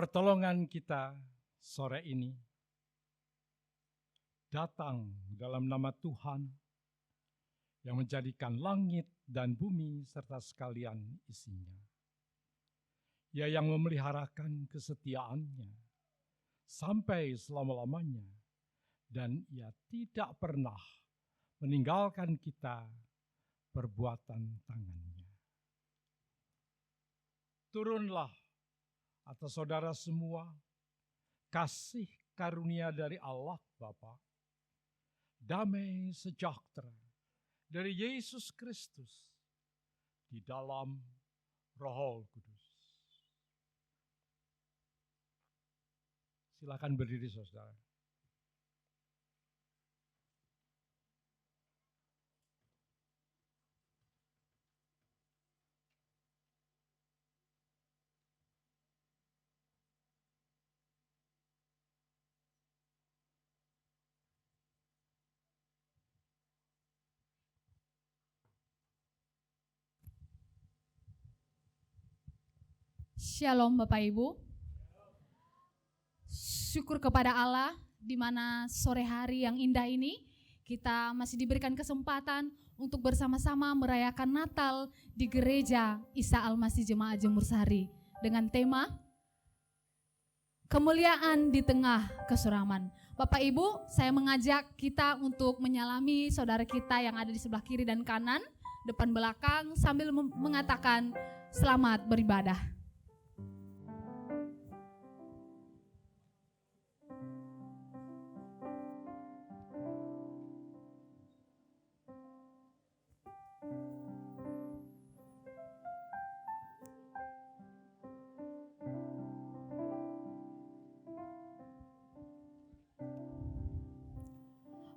pertolongan kita sore ini datang dalam nama Tuhan yang menjadikan langit dan bumi serta sekalian isinya. Ia yang memeliharakan kesetiaannya sampai selama-lamanya, dan ia tidak pernah meninggalkan kita perbuatan tangannya. Turunlah atas saudara semua kasih karunia dari Allah Bapa, damai sejahtera dari Yesus Kristus di dalam Roh Kudus. Silakan berdiri, saudara. Shalom Bapak Ibu. Syukur kepada Allah di mana sore hari yang indah ini kita masih diberikan kesempatan untuk bersama-sama merayakan Natal di Gereja Isa Al-Masih Jemaat Jemur Sari dengan tema Kemuliaan di Tengah Kesuraman. Bapak Ibu, saya mengajak kita untuk menyalami saudara kita yang ada di sebelah kiri dan kanan, depan belakang, sambil mengatakan selamat beribadah.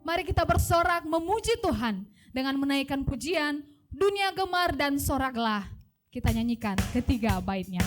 Mari kita bersorak memuji Tuhan dengan menaikkan pujian, dunia gemar dan soraklah. Kita nyanyikan ketiga baitnya.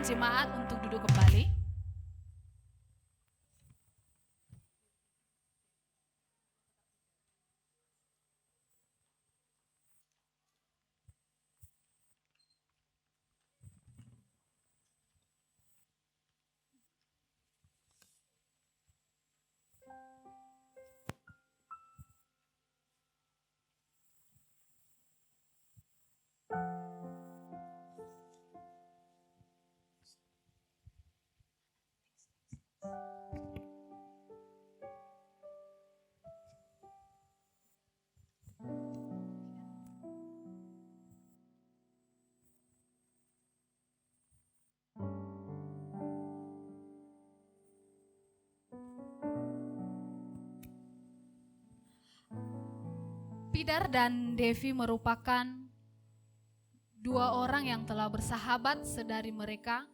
Jemaat untuk duduk kembali. Pidar dan Devi merupakan dua orang yang telah bersahabat sedari mereka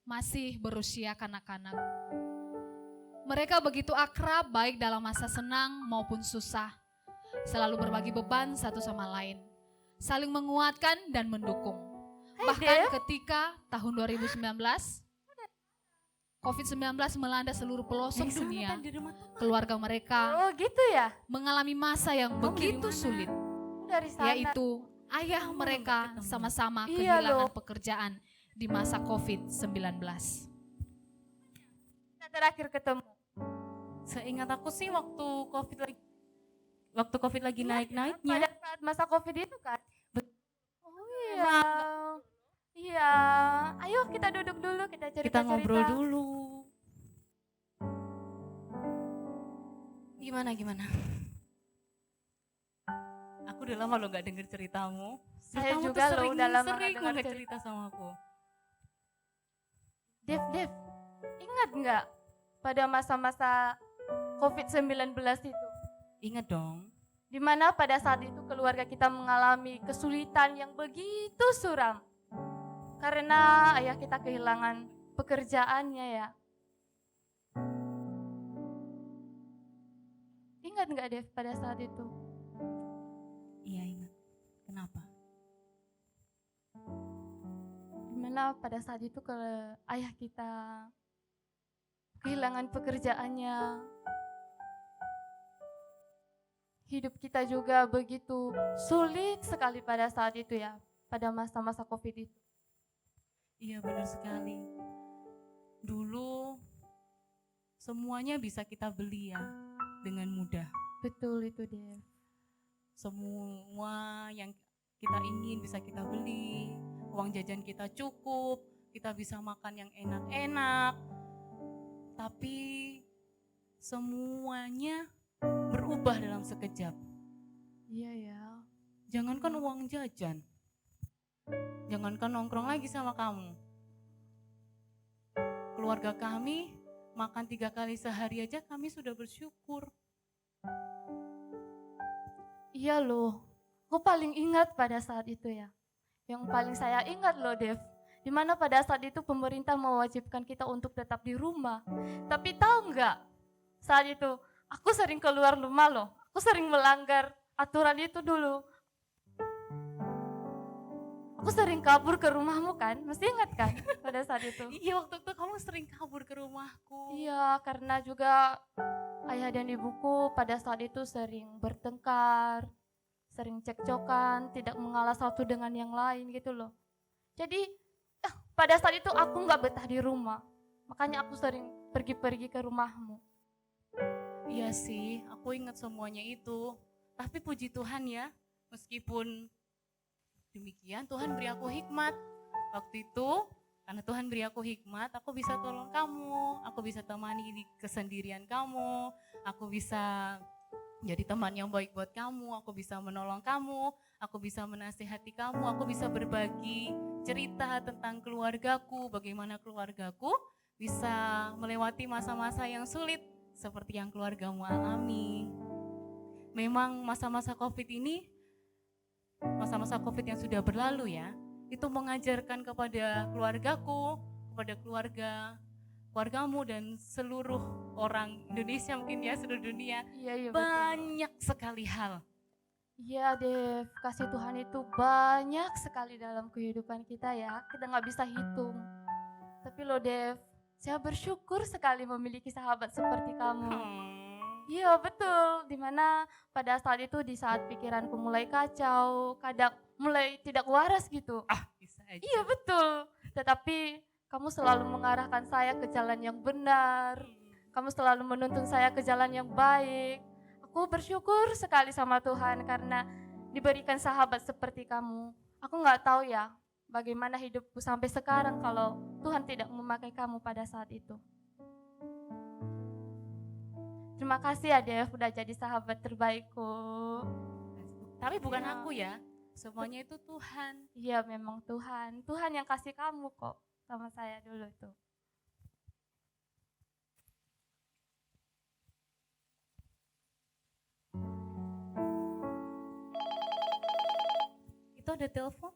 masih berusia kanak-kanak. Mereka begitu akrab baik dalam masa senang maupun susah. selalu berbagi beban satu sama lain, saling menguatkan dan mendukung. Hai, Bahkan Dev. ketika tahun 2019, COVID-19 melanda seluruh pelosok dunia, keluarga mereka Oh gitu ya? mengalami masa yang begitu sulit, Dari sana. yaitu ayah mereka sama-sama Iya kehilangan loh. pekerjaan di masa COVID-19. Kita terakhir ketemu. Seingat aku sih waktu COVID lagi Pada naik-naiknya. saat masa COVID itu kan? Bet- Oh iya. Iya. Ayo kita duduk dulu, kita cerita-cerita. Kita ngobrol dulu. Gimana? Aku udah lama lo gak denger ceritamu. Saya Ceritamu juga tuh loh sering, udah lama sering nggak dengar banget cerita. cerita sama aku. Dev, ingat nggak pada masa-masa COVID-19 itu? Ingat dong. Dimana pada saat itu keluarga kita mengalami kesulitan yang begitu suram. Karena ayah kita kehilangan pekerjaannya ya. Ingat nggak Dev pada saat itu? Iya ingat. Kenapa? Dimana pada saat itu ayah kita kehilangan pekerjaannya. Hidup kita juga begitu sulit sekali pada saat itu ya, pada masa-masa COVID itu. Iya benar sekali. Dulu semuanya bisa kita beli ya dengan mudah. Betul itu Dev. Semua yang kita ingin bisa kita beli, uang jajan kita cukup, kita bisa makan yang enak-enak. Tapi semuanya berubah dalam sekejap. Iya ya. Jangankan uang jajan, jangankan nongkrong lagi sama kamu. Keluarga kami makan 3 kali sehari aja kami sudah bersyukur. Iya loh. Aku paling ingat pada saat itu ya. Yang paling saya ingat loh Dev. Dimana pada saat itu pemerintah mewajibkan kita untuk tetap di rumah. Tapi tahu nggak? Saat itu aku sering keluar rumah loh. Aku sering melanggar aturan itu dulu. Aku sering kabur ke rumahmu kan? Masih ingat kan pada saat itu? Iya waktu itu kamu sering kabur ke rumahku. Iya, karena juga ayah dan ibuku pada saat itu sering bertengkar, sering cekcokan, tidak mengalah satu dengan yang lain gitu loh. Jadi pada saat itu aku nggak betah di rumah, makanya aku sering pergi-pergi ke rumahmu. Iya sih, aku ingat semuanya itu. Tapi puji Tuhan ya, meskipun demikian Tuhan beri aku hikmat. Waktu itu karena Tuhan beri aku hikmat, aku bisa tolong kamu, aku bisa temani di kesendirian kamu, aku bisa jadi teman yang baik buat kamu, aku bisa menolong kamu, aku bisa menasihati kamu, aku bisa berbagi cerita tentang keluargaku, bagaimana keluargaku bisa melewati masa-masa yang sulit seperti yang keluargamu alami. Memang masa-masa COVID ini, masa-masa COVID yang sudah berlalu ya, itu mengajarkan kepada keluargaku, kepada keluargamu dan seluruh orang Indonesia mungkin ya, seluruh dunia, Iya betul. banyak sekali hal. Iya Dev, kasih Tuhan itu banyak sekali dalam kehidupan kita ya, kita nggak bisa hitung. Tapi loh Dev, saya bersyukur sekali memiliki sahabat seperti kamu. Iya betul, dimana pada saat itu di saat pikiranku mulai kacau, kadang mulai tidak waras gitu. Bisa aja. Iya betul, tetapi kamu selalu mengarahkan saya ke jalan yang benar, kamu selalu menuntun saya ke jalan yang baik. Aku bersyukur sekali sama Tuhan karena diberikan sahabat seperti kamu. Aku nggak tahu ya bagaimana hidupku sampai sekarang kalau Tuhan tidak memakai kamu pada saat itu. Terima kasih ya Dev, udah jadi sahabat terbaikku. Tapi bukan Iya. aku ya, semuanya itu Tuhan. Iya memang Tuhan, Tuhan yang kasih kamu kok sama saya dulu tuh. Itu ada telepon?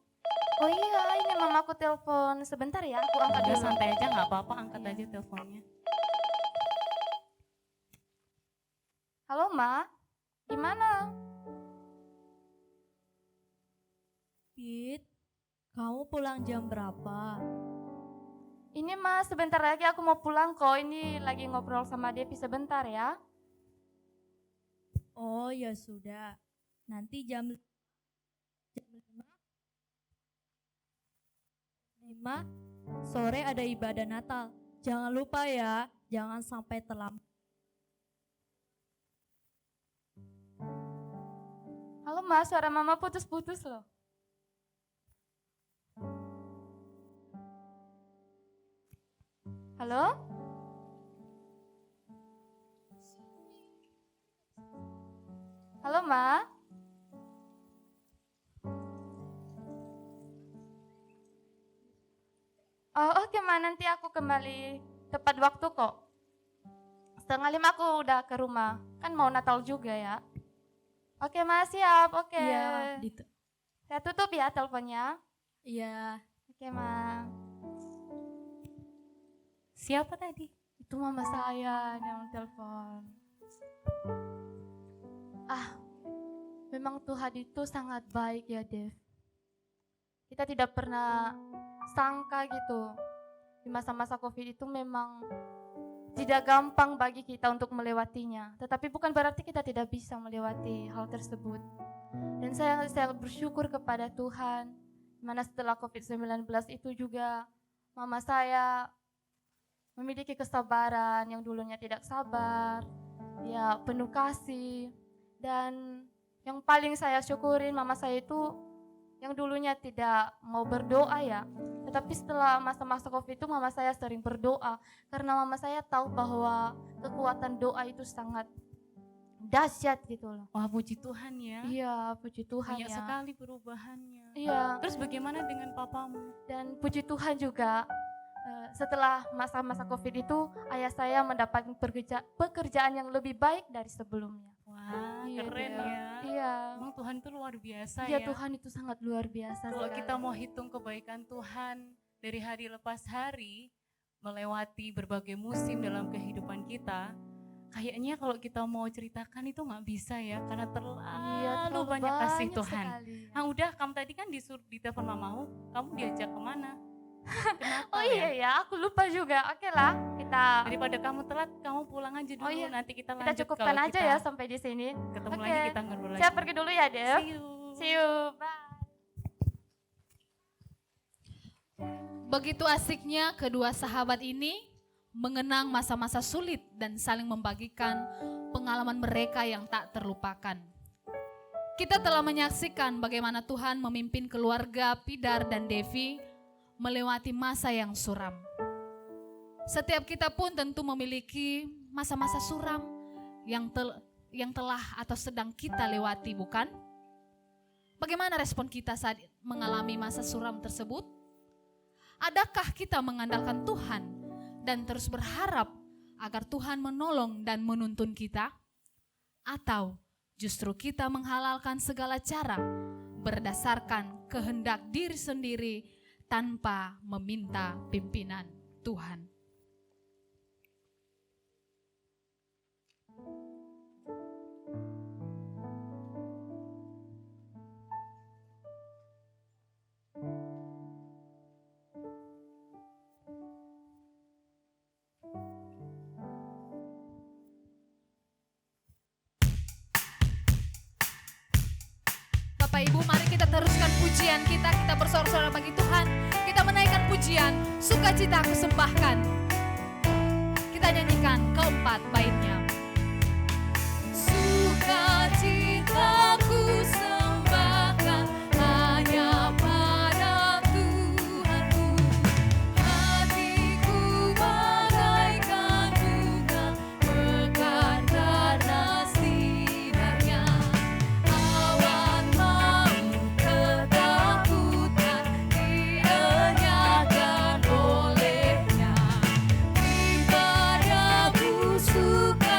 Oh iya, ini mamaku telepon. Sebentar ya, aku angkat Udah dulu. santai aja, nggak apa-apa, angkat Iya. aja teleponnya. Halo Ma, gimana? Pit, kamu pulang jam berapa? Ini Mas, sebentar lagi aku mau pulang kok. Ini lagi ngobrol sama Devi sebentar ya. Oh ya sudah, nanti jam 5 sore ada ibadah Natal. Jangan lupa ya, jangan sampai terlambat. Halo Mas, suara Mama putus-putus loh. Halo? Halo Ma? Oh oke Ma, nanti aku kembali tepat waktu kok. 4:30 aku udah ke rumah, kan mau Natal juga ya. Oke Ma, siap, oke. Iya, Saya tutup ya teleponnya. iya. Oke Ma. Siapa tadi? Itu mama saya yang telepon. Memang Tuhan itu sangat baik ya Dev. Kita tidak pernah sangka gitu. Di masa-masa COVID itu memang tidak gampang bagi kita untuk melewatinya. Tetapi bukan berarti kita tidak bisa melewati hal tersebut. Dan saya bersyukur kepada Tuhan. Mana setelah COVID-19 itu juga mama saya memiliki kesabaran yang dulunya tidak sabar, ya penuh kasih. Dan yang paling saya syukurin mama saya itu yang dulunya tidak mau berdoa ya, tetapi setelah masa-masa COVID itu mama saya sering berdoa karena mama saya tahu bahwa kekuatan doa itu sangat dahsyat gitu loh. Wah, puji Tuhan ya. Iya, puji Tuhan Banyak ya. sekali perubahannya. Iya. Terus bagaimana dengan papamu? Dan puji Tuhan juga setelah masa-masa COVID itu ayah saya mendapat pekerjaan yang lebih baik dari sebelumnya. Wah, Iya, keren Dev. ya. Iya. Emang Tuhan itu luar biasa Iya, ya. Tuhan itu sangat luar biasa. Kalau sekali. kita mau hitung kebaikan Tuhan dari hari lepas hari, melewati berbagai musim dalam kehidupan kita, kayaknya kalau kita mau ceritakan itu nggak bisa ya, karena terlalu banyak kasih Tuhan. sekali. Nah udah, kamu tadi kan di telepon mamamu, kamu diajak kemana? Kenapa Oh iya ya, aku lupa juga. Oke lah, kita Daripada kamu telat, kamu pulang aja dulu. Oh iya, Nanti kita kita lanjut. cukupkan Kalau aja kita ya sampai di sini. ketemu Oke. lagi, kita ngobrol lagi. Saya pergi dulu ya, Dev. See you. See you. Bye. Begitu asiknya kedua sahabat ini mengenang masa-masa sulit dan saling membagikan pengalaman mereka yang tak terlupakan. Kita telah menyaksikan bagaimana Tuhan memimpin keluarga Pidar dan Devi melewati masa yang suram. Setiap kita pun tentu memiliki masa-masa suram yang telah atau sedang kita lewati, bukan? Bagaimana respon kita saat mengalami masa suram tersebut? Adakah kita mengandalkan Tuhan dan terus berharap agar Tuhan menolong dan menuntun kita? Atau justru kita menghalalkan segala cara berdasarkan kehendak diri sendiri tanpa meminta pimpinan Tuhan? Bapak Ibu, mari kita teruskan pujian kita bersorak-sorai bagi Tuhan. Kita menaikkan pujian, sukacita aku sembahkan. Kita nyanyikan keempat baitnya. Sukacitaku sembahkan hanya pada Tuhanku. Hatiku bagaikan bunga mekar karena sinarnya. Awan maut ketakutan dienyahkan olehnya. Ibadahku suka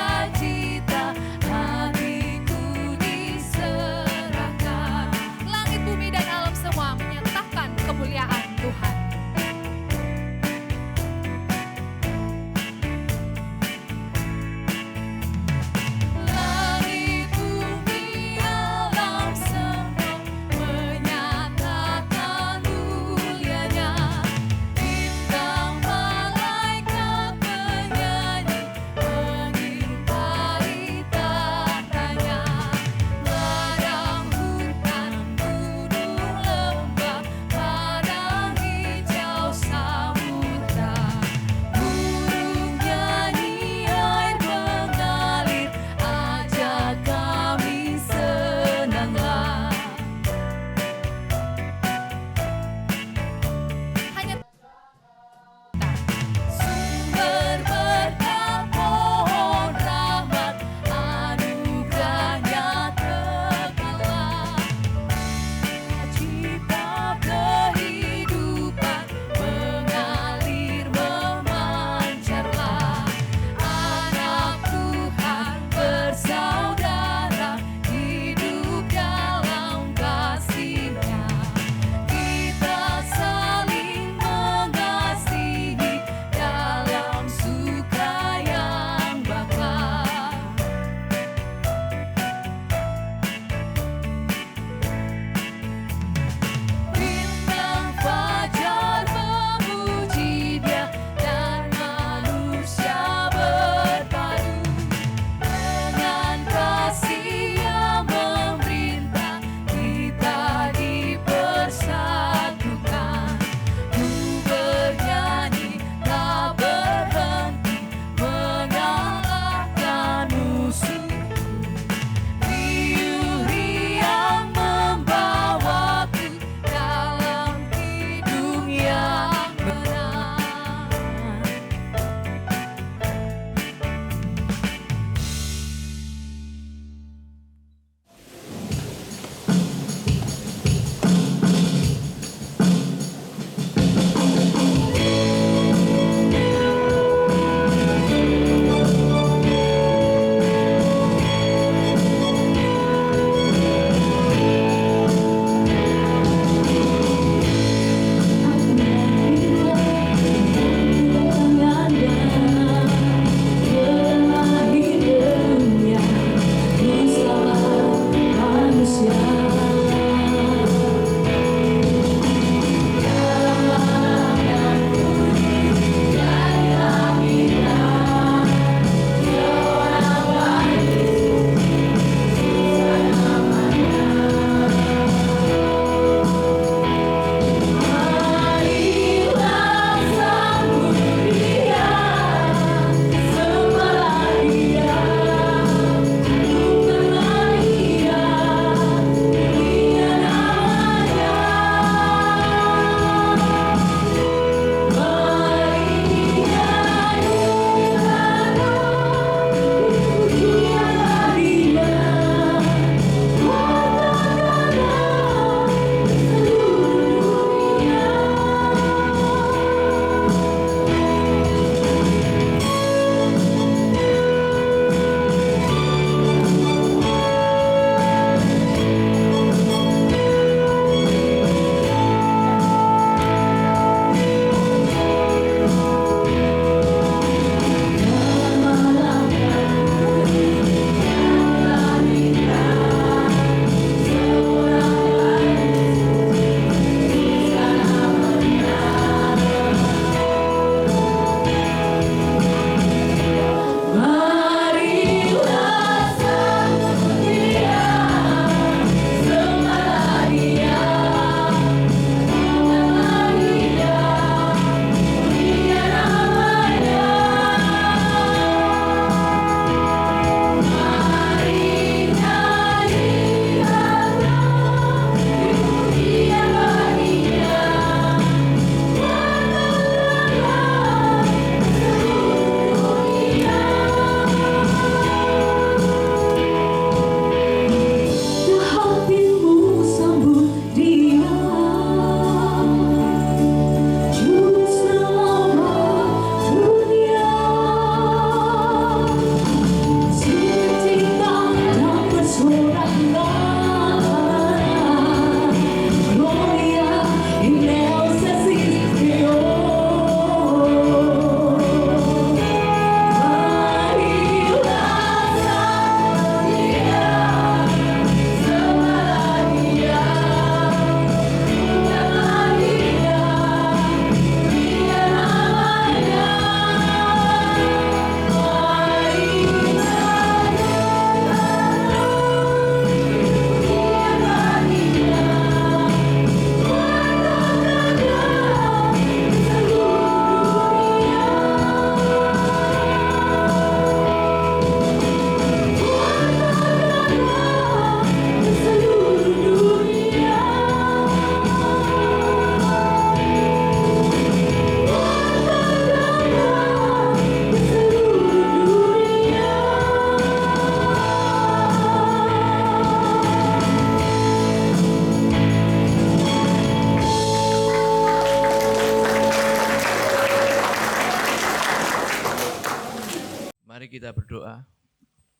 kita berdoa.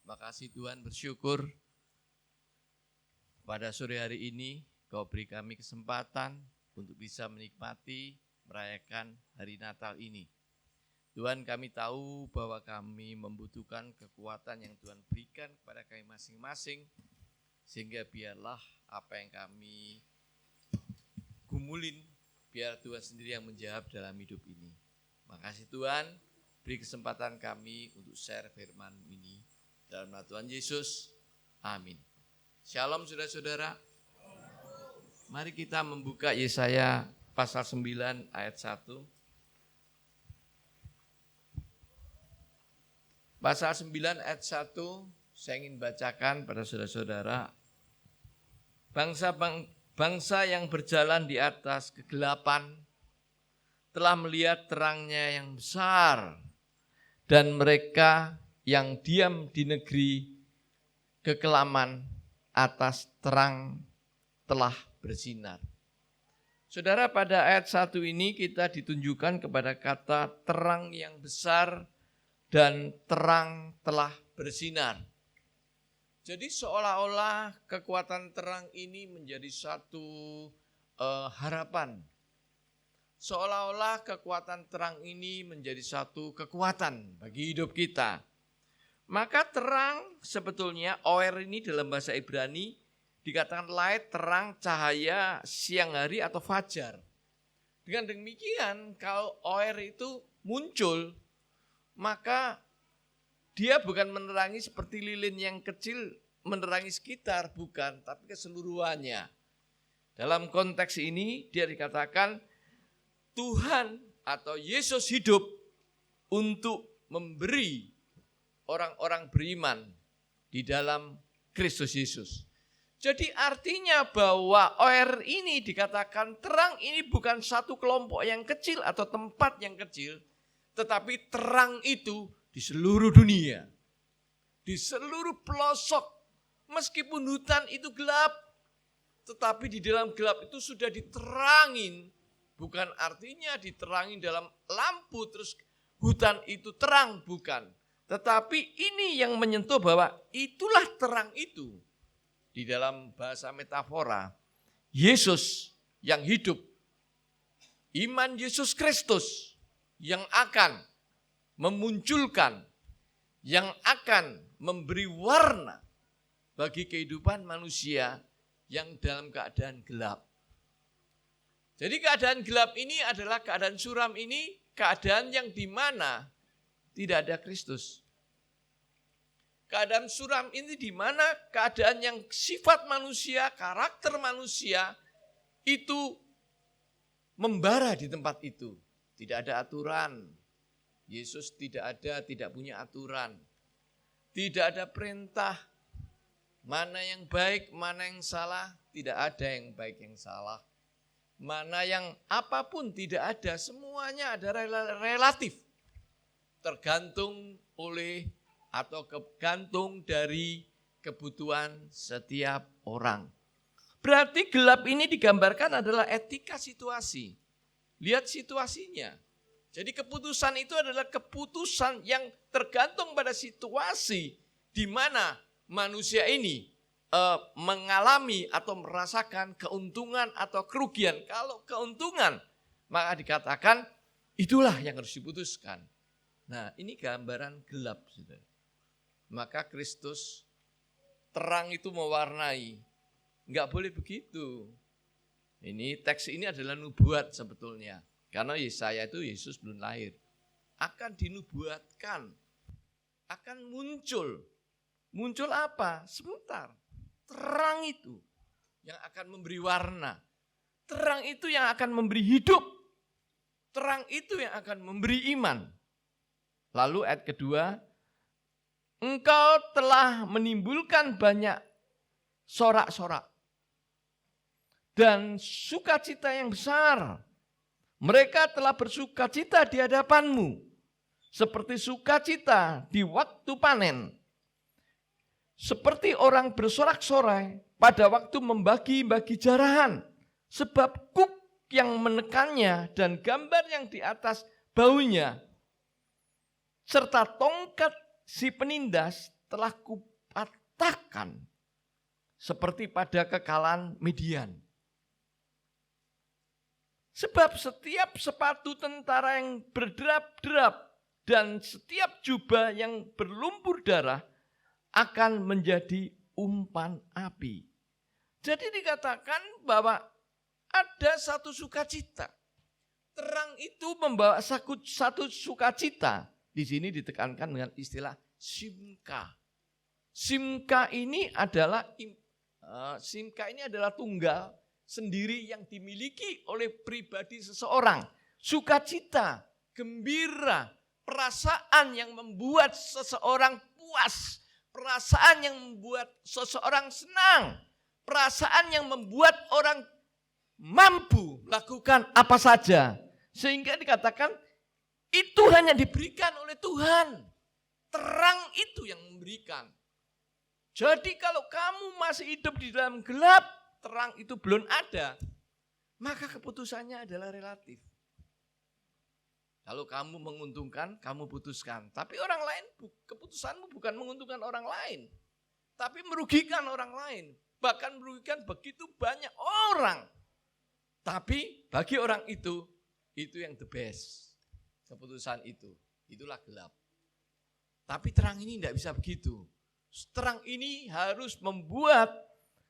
Makasih Tuhan, bersyukur pada sore hari ini Kau beri kami kesempatan untuk bisa menikmati, merayakan hari Natal ini. Tuhan, kami tahu bahwa kami membutuhkan kekuatan yang Tuhan berikan kepada kami masing-masing, sehingga biarlah apa yang kami gumulin, biar Tuhan sendiri yang menjawab dalam hidup ini. Makasih Tuhan, beri kesempatan kami untuk share firman ini. Dalam nama Tuhan Yesus, amin. Shalom saudara-saudara. Mari kita membuka Yesaya pasal 9 ayat 1. Pasal 9 ayat 1, saya ingin bacakan pada saudara-saudara. Bangsa yang berjalan di atas kegelapan telah melihat terangnya yang besar, dan mereka yang diam di negeri kekelaman atas terang telah bersinar. Saudara, pada ayat 1 ini kita ditunjukkan kepada kata terang yang besar dan terang telah bersinar. Jadi seolah-olah kekuatan terang ini menjadi satu harapan. Seolah-olah kekuatan terang ini menjadi satu kekuatan bagi hidup kita. Maka terang sebetulnya, oer ini dalam bahasa Ibrani dikatakan light, terang, cahaya, siang hari atau fajar. Dengan demikian kalau oer itu muncul, maka dia bukan menerangi seperti lilin yang kecil menerangi sekitar, bukan, tapi keseluruhannya. Dalam konteks ini dia dikatakan Tuhan atau Yesus hidup untuk memberi orang-orang beriman di dalam Kristus Yesus. Jadi artinya bahwa oer ini dikatakan terang ini bukan satu kelompok yang kecil atau tempat yang kecil, tetapi terang itu di seluruh dunia, di seluruh pelosok. Meskipun hutan itu gelap, tetapi di dalam gelap itu sudah diterangin. Bukan artinya diterangin dalam lampu terus hutan itu terang, bukan. Tetapi ini yang menyentuh bahwa itulah terang itu. Di dalam bahasa metafora, Yesus yang hidup, iman Yesus Kristus yang akan memunculkan, yang akan memberi warna bagi kehidupan manusia yang dalam keadaan gelap. Jadi keadaan gelap ini adalah keadaan suram ini, keadaan yang di mana tidak ada Kristus. Keadaan suram ini di mana keadaan yang sifat manusia, karakter manusia itu membara di tempat itu. Tidak ada aturan. Yesus tidak punya aturan. Tidak ada perintah. Mana yang baik, mana yang salah, tidak ada yang baik yang salah. Mana yang apapun tidak ada, semuanya ada relatif. Tergantung oleh atau tergantung dari kebutuhan setiap orang. Berarti gelap ini digambarkan adalah etika situasi. Lihat situasinya. Jadi keputusan itu adalah keputusan yang tergantung pada situasi di mana manusia ini mengalami atau merasakan keuntungan atau kerugian. Kalau keuntungan, maka dikatakan itulah yang harus diputuskan. Nah, ini gambaran gelap, saudara. Maka Kristus terang itu mewarnai. Enggak boleh begitu. Ini teks ini adalah nubuat sebetulnya. Karena Yesaya itu Yesus belum lahir. Akan dinubuatkan. Akan muncul. Muncul apa? Sebentar. Terang itu yang akan memberi warna. Terang itu yang akan memberi hidup. Terang itu yang akan memberi iman. Lalu ayat kedua, engkau telah menimbulkan banyak sorak-sorak dan sukacita yang besar. Mereka telah bersukacita di hadapanmu, seperti sukacita di waktu panen. Seperti orang bersorak-sorai pada waktu membagi-bagi jarahan. Sebab kuk yang menekannya dan gambar yang di atas baunya, serta tongkat si penindas telah kupatahkan seperti pada kekalahan Midian. Sebab setiap sepatu tentara yang berderap-derap dan setiap jubah yang berlumpur darah akan menjadi umpan api. Jadi dikatakan bahwa ada satu sukacita. Terang itu membawa satu sukacita. Di sini ditekankan dengan istilah simka. Simka ini adalah tunggal sendiri yang dimiliki oleh pribadi seseorang. Sukacita, gembira, perasaan yang membuat seseorang puas, perasaan yang membuat seseorang senang, perasaan yang membuat orang mampu lakukan apa saja. Sehingga dikatakan itu hanya diberikan oleh Tuhan. Terang itu yang memberikan. Jadi kalau kamu masih hidup di dalam gelap, terang itu belum ada, maka keputusannya adalah relatif. Kalau kamu menguntungkan, kamu putuskan. Tapi orang lain, keputusanmu bukan menguntungkan orang lain, tapi merugikan orang lain. Bahkan merugikan begitu banyak orang. Tapi bagi orang itu yang the best. Keputusan itu, itulah gelap. Tapi terang ini tidak bisa begitu. Terang ini harus membuat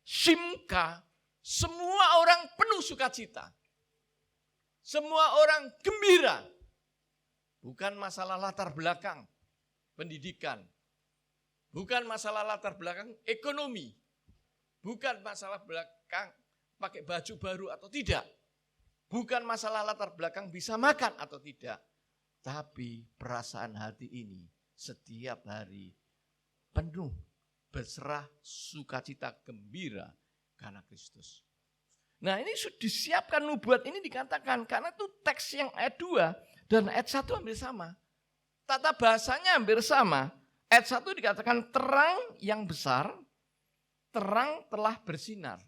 simka, semua orang penuh sukacita. Semua orang gembira. Bukan masalah latar belakang pendidikan. Bukan masalah latar belakang ekonomi. Bukan masalah belakang pakai baju baru atau tidak. Bukan masalah latar belakang bisa makan atau tidak. Tapi perasaan hati ini setiap hari penuh berserah sukacita gembira karena Kristus. Nah ini disiapkan nubuat ini dikatakan karena itu teks yang ayat 2 dan ayat 1 hampir sama. Tata bahasanya hampir sama. Ayat 1 dikatakan terang yang besar, terang telah bersinar.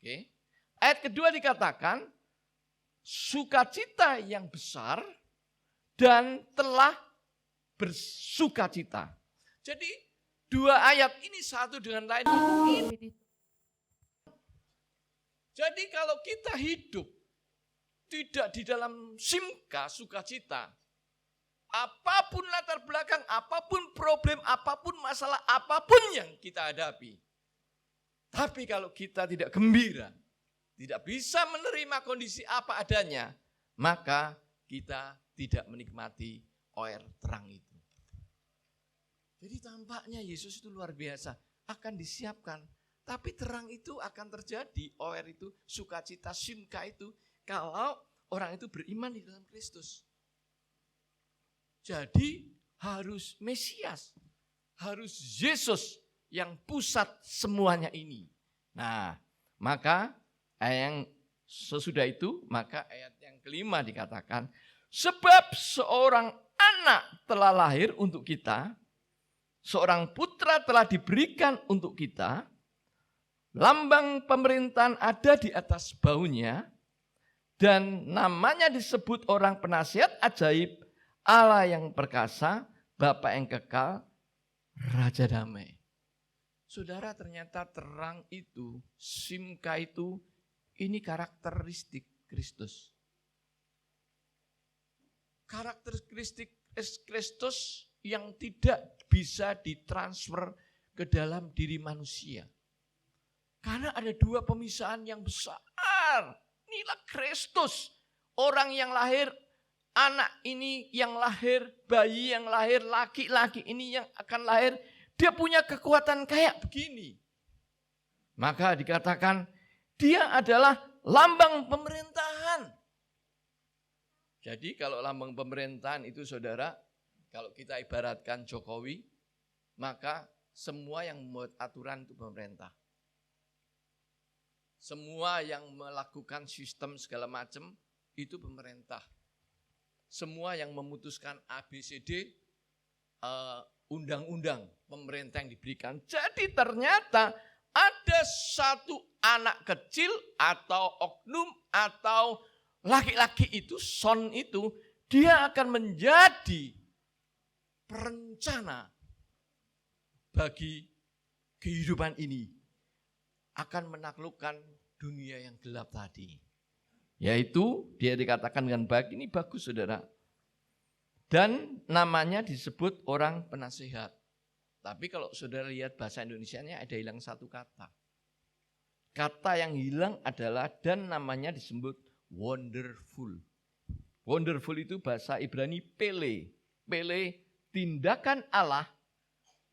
Oke. Ayat kedua dikatakan sukacita yang besar dan telah bersukacita. Jadi dua ayat ini satu dengan lain. Jadi kalau kita hidup tidak di dalam simka sukacita, apapun latar belakang, apapun problem, apapun masalah, apapun yang kita hadapi. Tapi kalau kita tidak gembira, tidak bisa menerima kondisi apa adanya, maka kita tidak menikmati oer terang itu. Jadi tampaknya Yesus itu luar biasa, akan disiapkan. Tapi terang itu akan terjadi, oer itu, sukacita, simka itu, kalau orang itu beriman di dalam Kristus. Jadi harus Mesias, harus Yesus yang pusat semuanya ini. Nah, maka ayat yang sesudah itu, maka ayat yang kelima dikatakan, sebab seorang anak telah lahir untuk kita, seorang putra telah diberikan untuk kita, lambang pemerintahan ada di atas bahunya, dan namanya disebut orang penasihat ajaib, Allah yang perkasa, Bapa yang kekal, Raja damai. Saudara, ternyata terang itu, simka itu, ini karakteristik Kristus. Karakteristik Kristus yang tidak bisa ditransfer ke dalam diri manusia. Karena ada dua pemisahan yang besar. Inilah Kristus. Orang yang lahir, anak ini yang lahir, bayi yang lahir, laki-laki ini yang akan lahir, dia punya kekuatan kayak begini. Maka dikatakan dia adalah lambang pemerintahan. Jadi kalau lambang pemerintahan itu saudara, kalau kita ibaratkan Jokowi, maka semua yang membuat aturan itu pemerintah. Semua yang melakukan sistem segala macam itu pemerintah. Semua yang memutuskan ABCD, undang-undang pemerintah yang diberikan. Jadi ternyata ada satu anak kecil atau oknum atau laki-laki itu, son itu, dia akan menjadi perencana bagi kehidupan ini akan menaklukkan dunia yang gelap tadi. Yaitu dia dikatakan dengan baik, ini bagus saudara. Dan namanya disebut orang penasihat. Tapi kalau saudara lihat bahasa Indonesianya ada hilang satu kata. Kata yang hilang adalah dan namanya disebut wonderful. Wonderful itu bahasa Ibrani pele. Pele tindakan Allah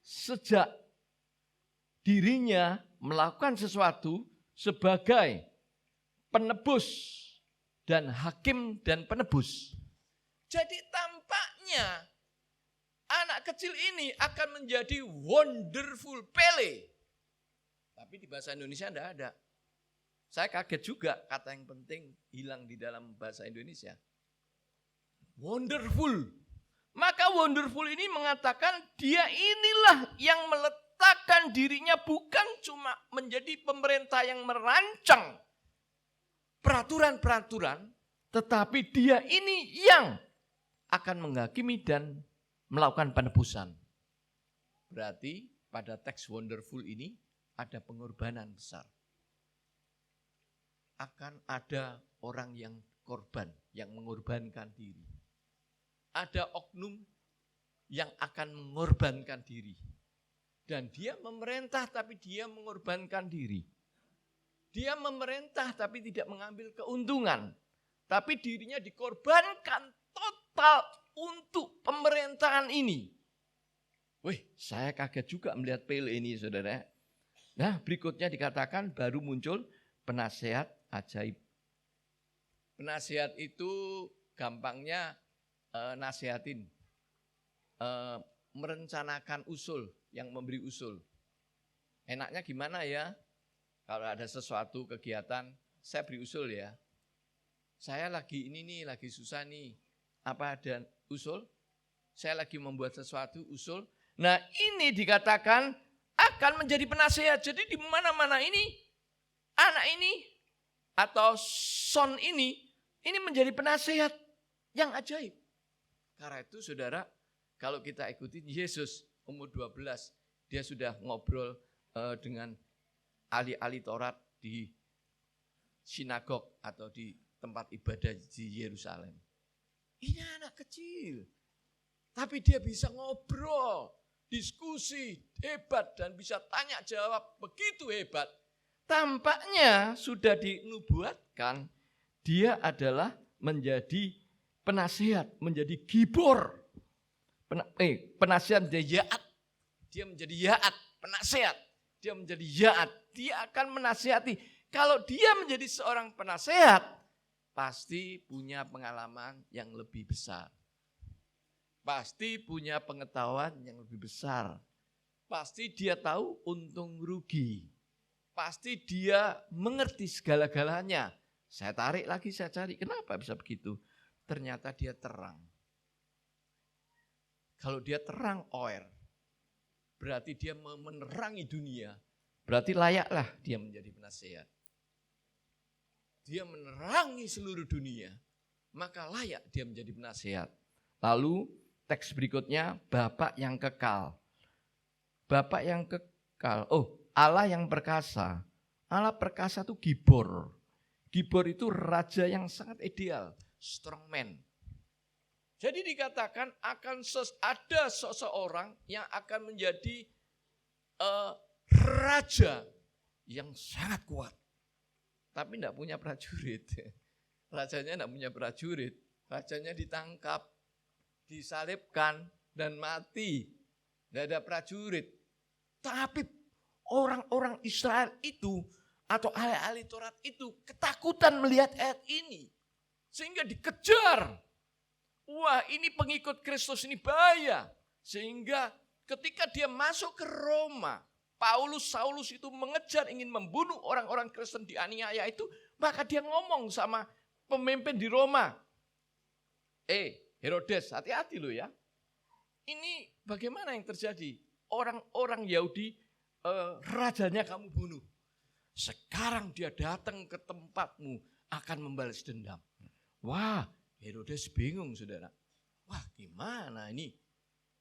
sejak dirinya melakukan sesuatu sebagai penebus dan hakim dan penebus. Jadi tampaknya anak kecil ini akan menjadi wonderful pele. Tapi di bahasa Indonesia tidak ada. Saya kaget juga kata yang penting hilang di dalam bahasa Indonesia. Wonderful. Maka wonderful ini mengatakan dia inilah yang meletakkan dirinya bukan cuma menjadi pemerintah yang merancang peraturan-peraturan, tetapi dia ini yang akan menghakimi dan melakukan penebusan. Berarti pada teks wonderful ini ada pengorbanan besar. Akan ada orang yang korban, yang mengorbankan diri. Ada oknum yang akan mengorbankan diri. Dan dia memerintah tapi dia mengorbankan diri. Dia memerintah tapi tidak mengambil keuntungan. Tapi dirinya dikorbankan total untuk pemerintahan ini. Wih, saya kaget juga melihat Pele ini saudara. Nah berikutnya dikatakan baru muncul penasehat ajaib. Penasehat itu gampangnya nasihatin, merencanakan usul, yang memberi usul. Enaknya gimana ya? Kalau ada sesuatu kegiatan, saya beri usul ya. Saya lagi ini nih, lagi susah nih. Apa ada usul? Saya lagi membuat sesuatu usul. Nah ini dikatakan akan menjadi penasehat. Jadi di mana-mana ini, anak ini atau son ini menjadi penasehat yang ajaib. Karena itu saudara, kalau kita ikuti Yesus umur 12, dia sudah ngobrol dengan ahli-ahli Taurat di sinagog atau di tempat ibadah di Yerusalem. Ini anak kecil, tapi dia bisa ngobrol, diskusi, hebat dan bisa tanya jawab begitu hebat. Tampaknya sudah dinubuatkan dia adalah menjadi penasihat, menjadi gibor. Penasihat menjadi yaat. Dia menjadi yaat, penasehat. Dia menjadi yaat. Dia akan menasihati. Kalau dia menjadi seorang penasehat, pasti punya pengalaman yang lebih besar. Pasti punya pengetahuan yang lebih besar. Pasti dia tahu untung rugi. Pasti dia mengerti segala-galanya. Saya tarik lagi, saya cari. Kenapa bisa begitu? Ternyata dia terang. Kalau dia terang oer, berarti dia menerangi dunia. Berarti layaklah dia menjadi penasehat. Dia menerangi seluruh dunia, maka layak dia menjadi penasehat. Lalu teks berikutnya, Bapak yang kekal. Bapak yang kekal, Allah yang perkasa. Allah perkasa itu gibor. Gibor itu raja yang sangat ideal, strongman. Jadi dikatakan akan ada seseorang yang akan menjadi raja yang sangat kuat. Tapi tidak punya prajurit. Rajanya tidak punya prajurit. Rajanya ditangkap, disalibkan, dan mati. Tidak ada prajurit. Tapi orang-orang Israel itu, atau ahli-ahli Taurat itu, ketakutan melihat ayat ini. Sehingga dikejar. Wah, ini pengikut Kristus ini bahaya. Sehingga ketika dia masuk ke Roma, Saulus itu mengejar, ingin membunuh orang-orang Kristen dianiaya itu, maka dia ngomong sama pemimpin di Roma. Herodes, hati-hati lo ya. Ini bagaimana yang terjadi? Orang-orang Yahudi, rajanya kamu bunuh. Sekarang dia datang ke tempatmu, akan membalas dendam. Wah, Herodes bingung saudara. Wah gimana ini?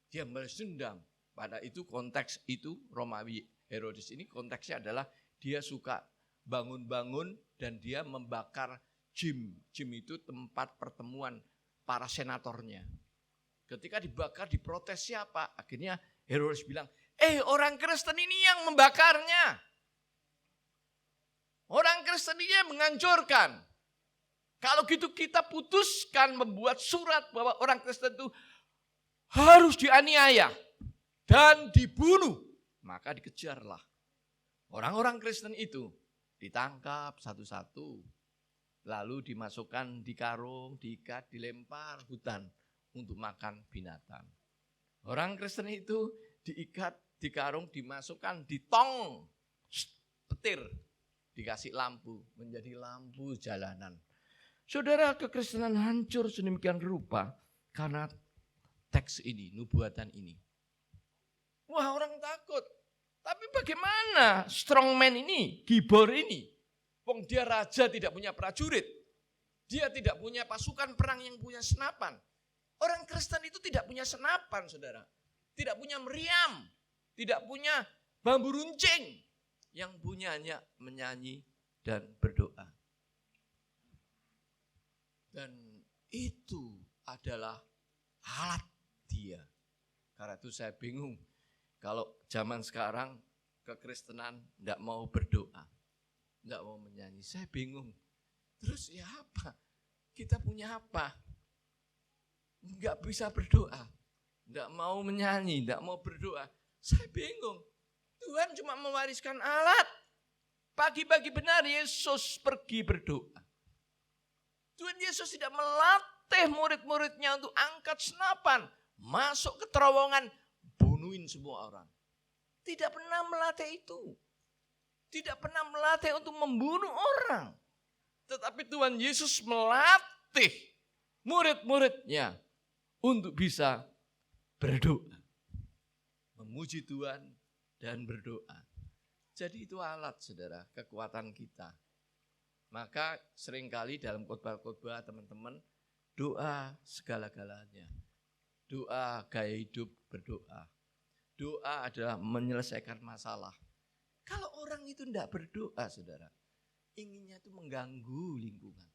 Dia membalas dendam. Pada itu konteks itu Romawi Herodes ini konteksnya adalah dia suka bangun-bangun dan dia membakar gym. Gym itu tempat pertemuan para senatornya. Ketika dibakar diprotes siapa? Akhirnya Herodes bilang, orang Kristen ini yang membakarnya. Orang Kristen ini yang menghancurkan. Kalau gitu kita putuskan membuat surat bahwa orang Kristen itu harus dianiaya dan dibunuh. Maka dikejarlah. Orang-orang Kristen itu ditangkap satu-satu. Lalu dimasukkan di karung, diikat, dilempar hutan untuk makan binatang. Orang Kristen itu diikat, di karung, dimasukkan di tong, petir. Dikasih lampu, menjadi lampu jalanan. Saudara, kekristenan hancur sedemikian rupa karena teks ini, nubuatan ini. Wah, orang takut. Tapi bagaimana strongman ini, gibor ini? Wong dia raja tidak punya prajurit. Dia tidak punya pasukan perang yang punya senapan. Orang Kristen itu tidak punya senapan, saudara. Tidak punya meriam. Tidak punya bambu runcing. Yang punya hanya menyanyi dan berdoa. Dan itu adalah alat dia. Karena itu saya bingung. Kalau zaman sekarang kekristenan tidak mau berdoa. Tidak mau menyanyi. Saya bingung. Terus ya apa? Kita punya apa? Enggak bisa berdoa. Tidak mau menyanyi, tidak mau berdoa. Saya bingung. Tuhan cuma mewariskan alat. Pagi-pagi benar Yesus pergi berdoa. Tuhan Yesus tidak melatih murid-muridnya untuk angkat senapan. Masuk ke terowongan, bunuhin semua orang. Tidak pernah melatih itu. Tidak pernah melatih untuk membunuh orang. Tetapi Tuhan Yesus melatih murid-muridnya untuk bisa berdoa. Memuji Tuhan dan berdoa. Jadi itu alat, saudara, kekuatan kita. Maka seringkali dalam khotbah-khotbah teman-teman, doa segala-galanya. Doa gaya hidup berdoa. Doa adalah menyelesaikan masalah. Kalau orang itu tidak berdoa, saudara, inginnya itu mengganggu lingkungan.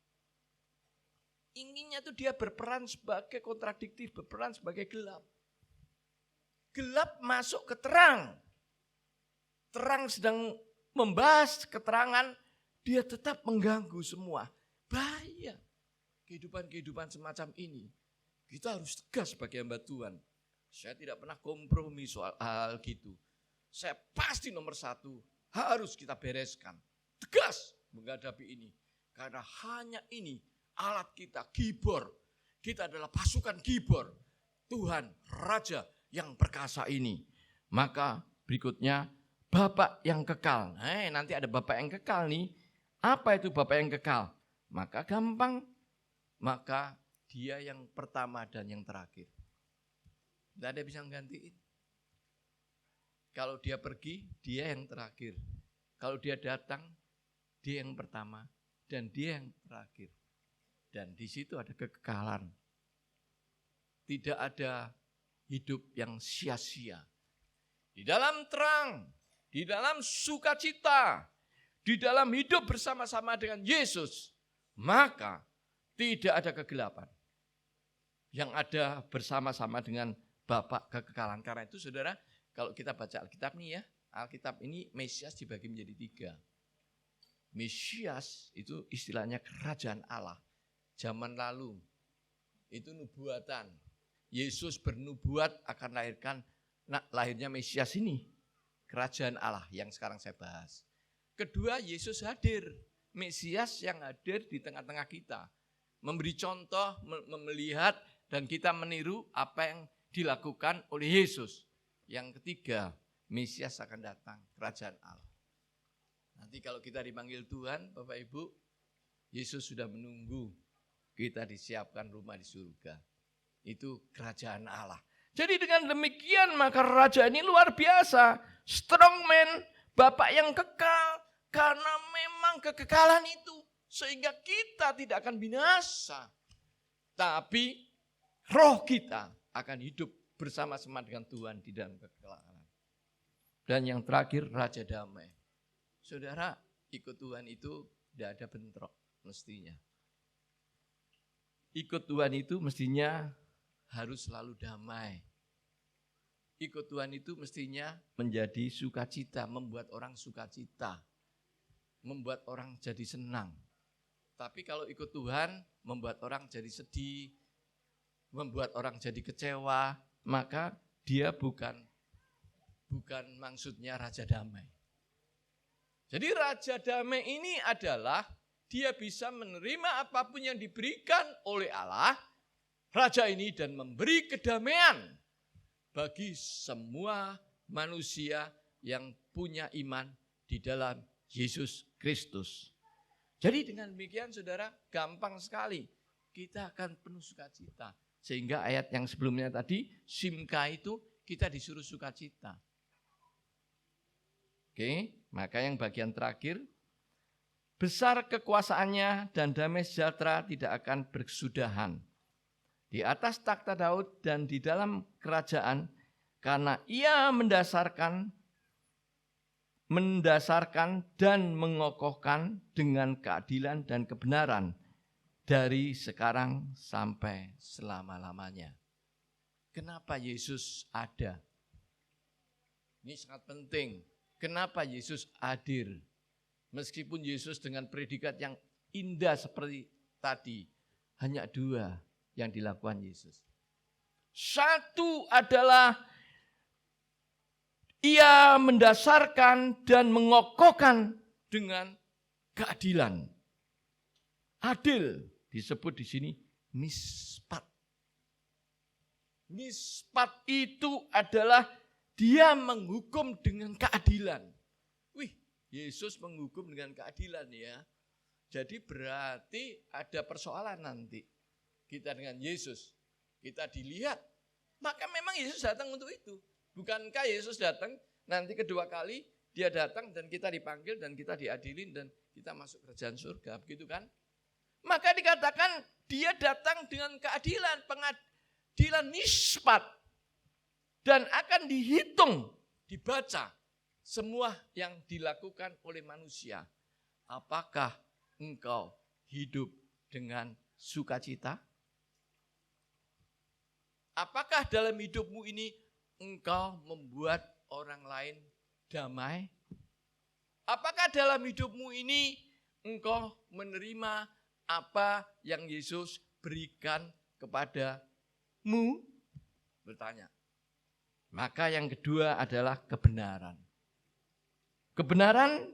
Inginnya itu dia berperan sebagai kontradiktif, berperan sebagai gelap. Gelap masuk ke terang. Terang sedang membahas keterangan, dia tetap mengganggu semua. Bahaya. Kehidupan-kehidupan semacam ini. Kita harus tegas sebagai hamba Tuhan. Saya tidak pernah kompromi soal hal gitu. Saya pasti nomor satu harus kita bereskan. Tegas menghadapi ini. Karena hanya ini alat kita, gibor. Kita adalah pasukan gibor. Tuhan, Raja yang perkasa ini. Maka berikutnya, Bapak yang kekal. Nanti ada Bapak yang kekal nih. Apa itu Bapak yang kekal? Maka gampang. Maka dia yang pertama dan yang terakhir. Tidak ada yang bisa menggantiin. Kalau dia pergi, dia yang terakhir. Kalau dia datang, dia yang pertama dan dia yang terakhir. Dan di situ ada kekekalan. Tidak ada hidup yang sia-sia. Di dalam terang, di dalam sukacita, di dalam hidup bersama-sama dengan Yesus, maka tidak ada kegelapan. Yang ada bersama-sama dengan Bapak kekekalan. Karena itu saudara, kalau kita baca Alkitab nih ya, Alkitab ini Mesias dibagi menjadi 3. Mesias itu istilahnya kerajaan Allah. Zaman lalu, itu nubuatan. Yesus bernubuat akan lahirnya Mesias ini. Kerajaan Allah yang sekarang saya bahas. Kedua, Yesus hadir. Mesias yang hadir di tengah-tengah kita. Memberi contoh, melihat, dan kita meniru apa yang dilakukan oleh Yesus. Yang ketiga, Mesias akan datang, kerajaan Allah. Nanti kalau kita dipanggil Tuhan, Bapak Ibu, Yesus sudah menunggu kita disiapkan rumah di surga. Itu kerajaan Allah. Jadi dengan demikian maka raja ini luar biasa. Strongman, Bapak yang kekal. Karena memang kekekalan itu. Sehingga kita tidak akan binasa. Tapi roh kita akan hidup bersama-sama dengan Tuhan di dalam kekekalan. Dan yang terakhir, Raja Damai. Saudara, ikut Tuhan itu tidak ada bentrok mestinya. Ikut Tuhan itu mestinya harus selalu damai. Ikut Tuhan itu mestinya menjadi sukacita, membuat orang sukacita, membuat orang jadi senang. Tapi kalau ikut Tuhan, membuat orang jadi sedih, membuat orang jadi kecewa, maka dia bukan maksudnya Raja Damai. Jadi Raja Damai ini adalah dia bisa menerima apapun yang diberikan oleh Allah, Raja ini, dan memberi kedamaian bagi semua manusia yang punya iman di dalam Yesus Kristus. Jadi dengan demikian saudara, gampang sekali kita akan penuh sukacita. Sehingga ayat yang sebelumnya tadi, Simka itu kita disuruh sukacita. Oke, maka yang bagian terakhir, besar kekuasaannya dan damai sejahtera tidak akan berkesudahan di atas takhta Daud dan di dalam kerajaan, karena ia mendasarkan dan mengokohkan dengan keadilan dan kebenaran dari sekarang sampai selama-lamanya. Kenapa Yesus ada? Ini sangat penting. Kenapa Yesus hadir? Meskipun Yesus dengan predikat yang indah seperti tadi, hanya dua yang dilakukan Yesus. Satu adalah ia mendasarkan dan mengokohkan dengan keadilan. Adil disebut di sini mispat. Mispat itu adalah dia menghukum dengan keadilan. Wih, Yesus menghukum dengan keadilan ya. Jadi berarti ada persoalan nanti. Kita dengan Yesus, kita dilihat. Maka memang Yesus datang untuk itu. Bukankah Yesus datang nanti kedua kali dia datang dan kita dipanggil dan kita diadilin dan kita masuk kerajaan surga, begitu kan? Maka dikatakan dia datang dengan keadilan, pengadilan mispat. Dan akan dihitung, dibaca semua yang dilakukan oleh manusia. Apakah engkau hidup dengan sukacita? Apakah dalam hidupmu ini engkau membuat orang lain damai? Apakah dalam hidupmu ini engkau menerima apa yang Yesus berikan kepadamu? Bertanya. Maka yang kedua adalah kebenaran. Kebenaran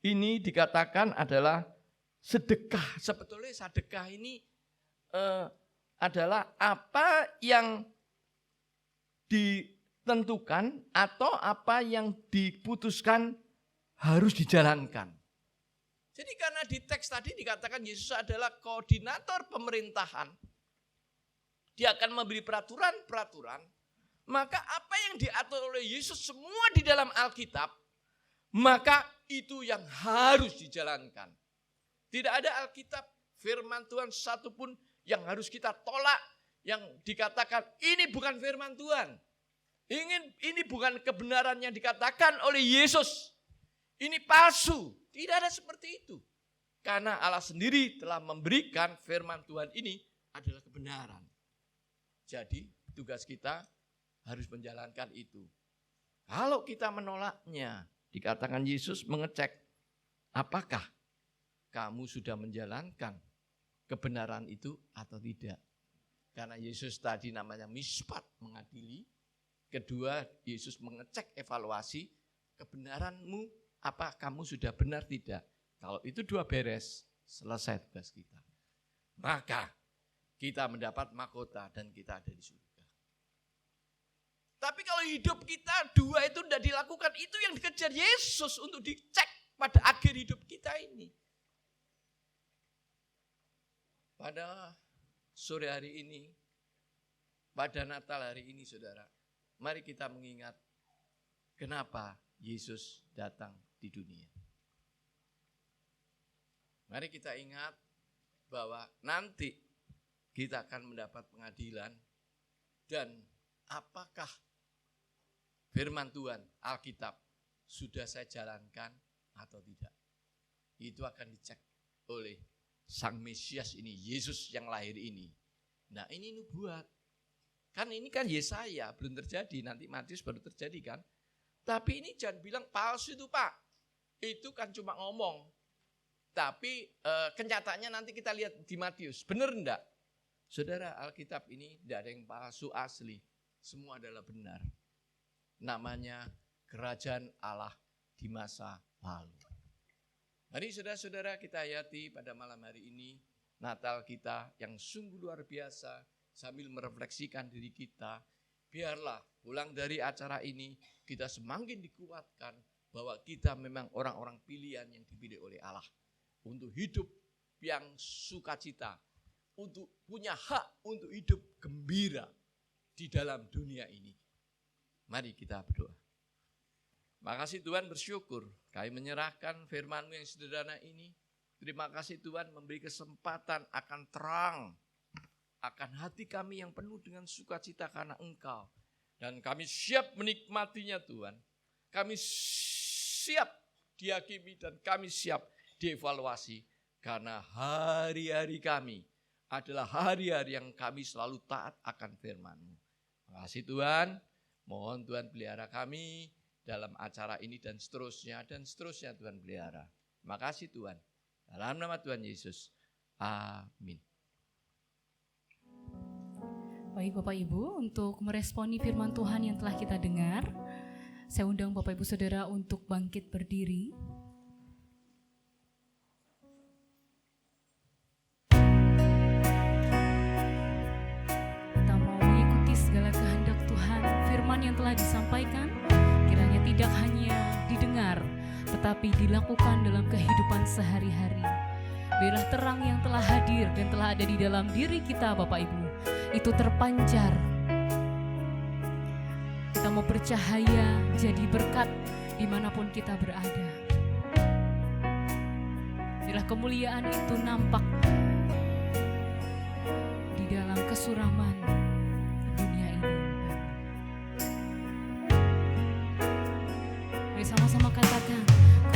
ini dikatakan adalah sedekah. Sebetulnya sedekah ini adalah apa yang ditentukan atau apa yang diputuskan harus dijalankan. Jadi karena di teks tadi dikatakan Yesus adalah koordinator pemerintahan. Dia akan memberi peraturan-peraturan. Maka apa yang diatur oleh Yesus semua di dalam Alkitab, maka itu yang harus dijalankan. Tidak ada Alkitab firman Tuhan satupun yang harus kita tolak, yang dikatakan ini bukan firman Tuhan. Ini bukan kebenaran yang dikatakan oleh Yesus. Ini palsu. Tidak ada seperti itu. Karena Allah sendiri telah memberikan firman Tuhan ini adalah kebenaran. Jadi tugas kita harus menjalankan itu. Kalau kita menolaknya, dikatakan Yesus mengecek, apakah kamu sudah menjalankan kebenaran itu atau tidak. Karena Yesus tadi namanya mispat, mengadili. Kedua, Yesus mengecek evaluasi kebenaranmu, apa kamu sudah benar tidak. Kalau itu dua beres, selesai tugas kita. Maka kita mendapat mahkota dan kita ada di surga. Tapi kalau hidup kita dua itu tidak dilakukan, itu yang dikejar Yesus untuk dicek pada akhir hidup kita ini. Pada sore hari ini, pada Natal hari ini saudara, mari kita mengingat kenapa Yesus datang di dunia. Mari kita ingat bahwa nanti kita akan mendapat pengadilan dan apakah firman Tuhan, Alkitab, sudah saya jalankan atau tidak. Itu akan dicek oleh Sang Mesias ini, Yesus yang lahir ini. Nah ini nubuat. Kan ini kan Yesaya, belum terjadi, nanti Matius baru terjadi kan. Tapi ini jangan bilang palsu itu Pak. Itu kan cuma ngomong. Tapi kenyataannya nanti kita lihat di Matius. Benar enggak? Saudara, Alkitab ini tidak ada yang palsu, asli. Semua adalah benar. Namanya kerajaan Allah di masa lalu. Mari saudara-saudara kita hayati pada malam hari ini Natal kita yang sungguh luar biasa sambil merefleksikan diri kita. Biarlah pulang dari acara ini kita semakin dikuatkan bahwa kita memang orang-orang pilihan yang dipilih oleh Allah untuk hidup yang sukacita, untuk punya hak untuk hidup gembira di dalam dunia ini. Mari kita berdoa. Makasih Tuhan, bersyukur kami menyerahkan firman-Mu yang sederhana ini. Terima kasih Tuhan memberi kesempatan akan terang, akan hati kami yang penuh dengan sukacita karena Engkau. Dan kami siap menikmatinya Tuhan. Kami siap dihakimi dan kami siap dievaluasi. Karena hari-hari kami adalah hari-hari yang kami selalu taat akan firman-Mu. Terima kasih Tuhan, mohon Tuhan pelihara kami dalam acara ini dan seterusnya Tuhan pelihara. Terima kasih Tuhan. Dalam nama Tuhan Yesus. Amin. Baik Bapak Ibu, untuk meresponi firman Tuhan yang telah kita dengar, saya undang Bapak Ibu Saudara untuk bangkit berdiri. Kita mau mengikuti segala kehendak Tuhan, firman yang telah disampaikan, kiranya tidak hanya didengar, tetapi dilakukan dalam kehidupan sehari-hari. Biarlah terang yang telah hadir dan telah ada di dalam diri kita Bapak Ibu, itu terpancar. Kita mau bercahaya jadi berkat dimanapun kita berada. Biarlah kemuliaan itu nampak di dalam kesuraman dunia ini. Mari sama-sama katakan,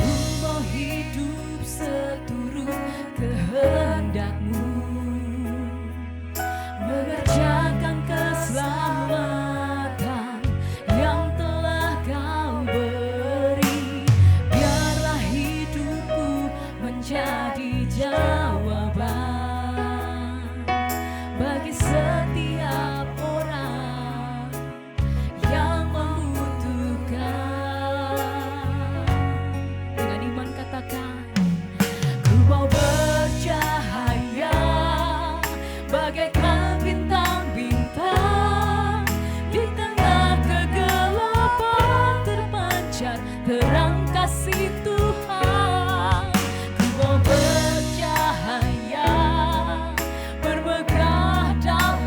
ku mau hidup seturut kehendak-Mu, mengerjakan keselamatan yang telah Kau beri. Biarlah hidupku menjadi jawaban bagi setiap orang yang membutuhkan. Dengan iman katakan, ku mau bercahaya bagaikan bintang-bintang di tengah kegelapan, terpancar terang kasih Tuhan. Ku mau bercahaya, bermegah dalam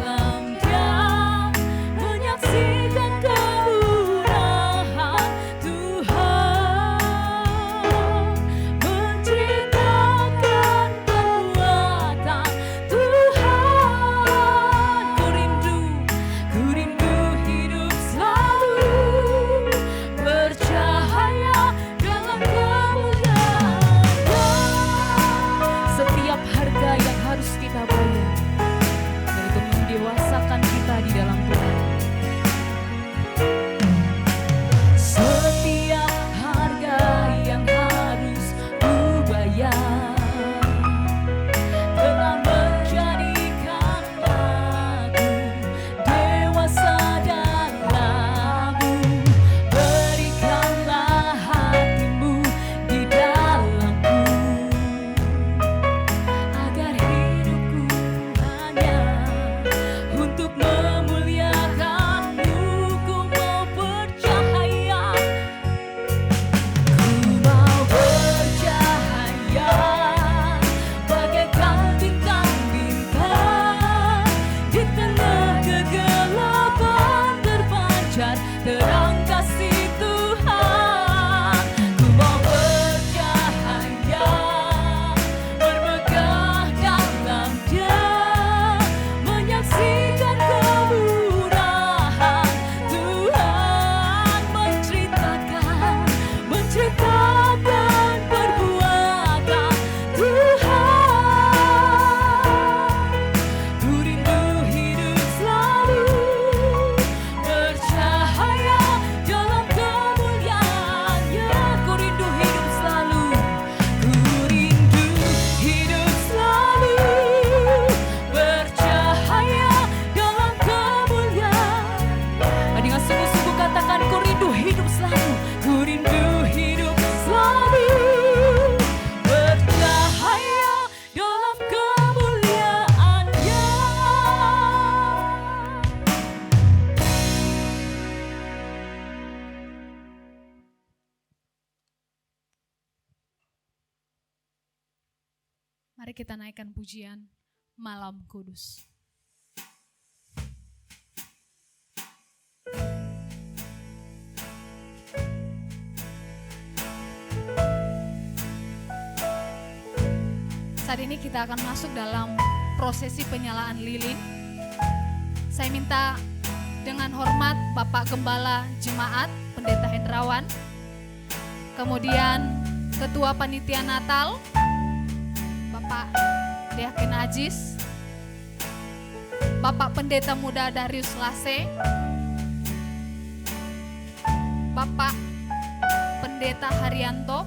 Mari kita naikkan pujian Malam Kudus. Saat ini kita akan masuk dalam prosesi penyalaan lilin. Saya minta dengan hormat Bapak Gembala Jemaat, Pendeta Hendrawan, kemudian Ketua Panitia Natal, Bapak Deakin Ajis, Bapak Pendeta Muda Darius Lase, Bapak Pendeta Haryanto,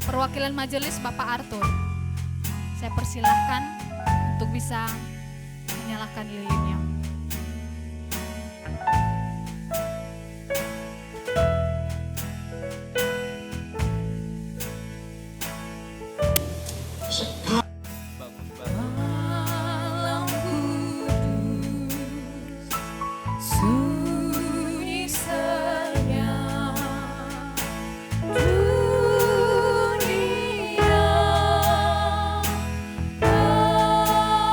perwakilan majelis Bapak Arthur. Saya persilahkan untuk bisa menyalakan lilinnya. Malam kudus, sunyi senyap, dunia tenggelam.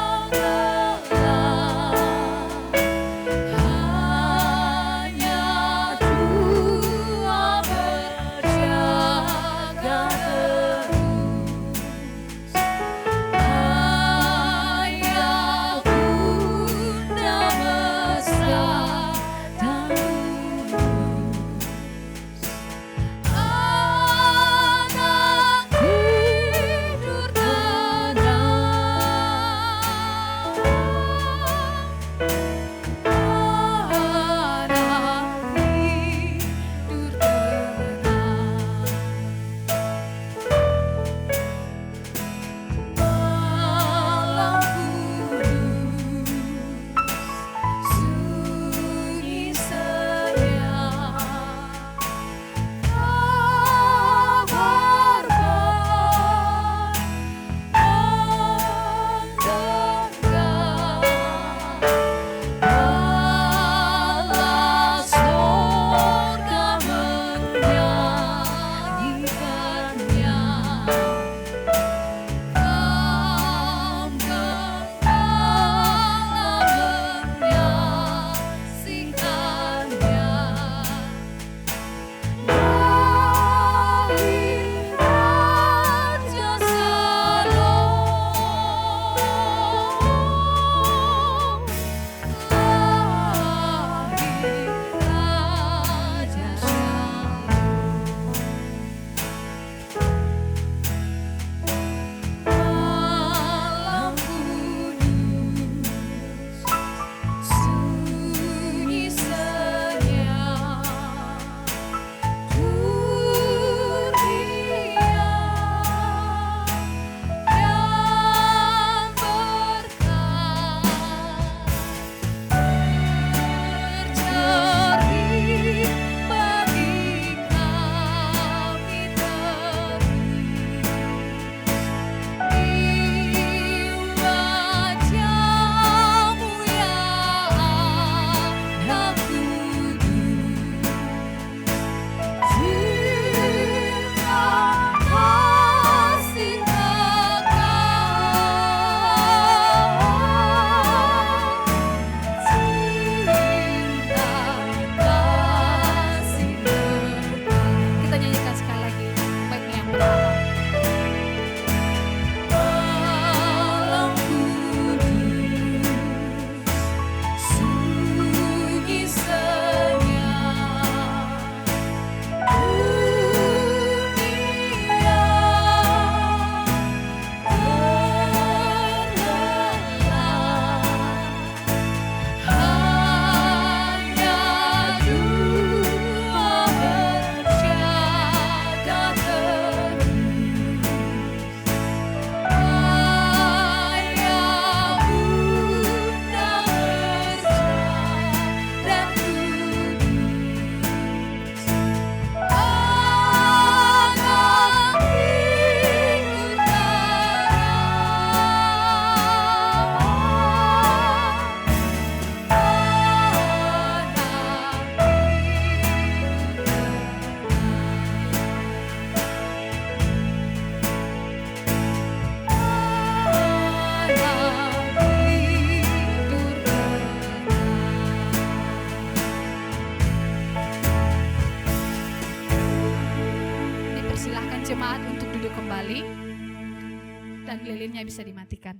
dan lilinnya bisa dimatikan.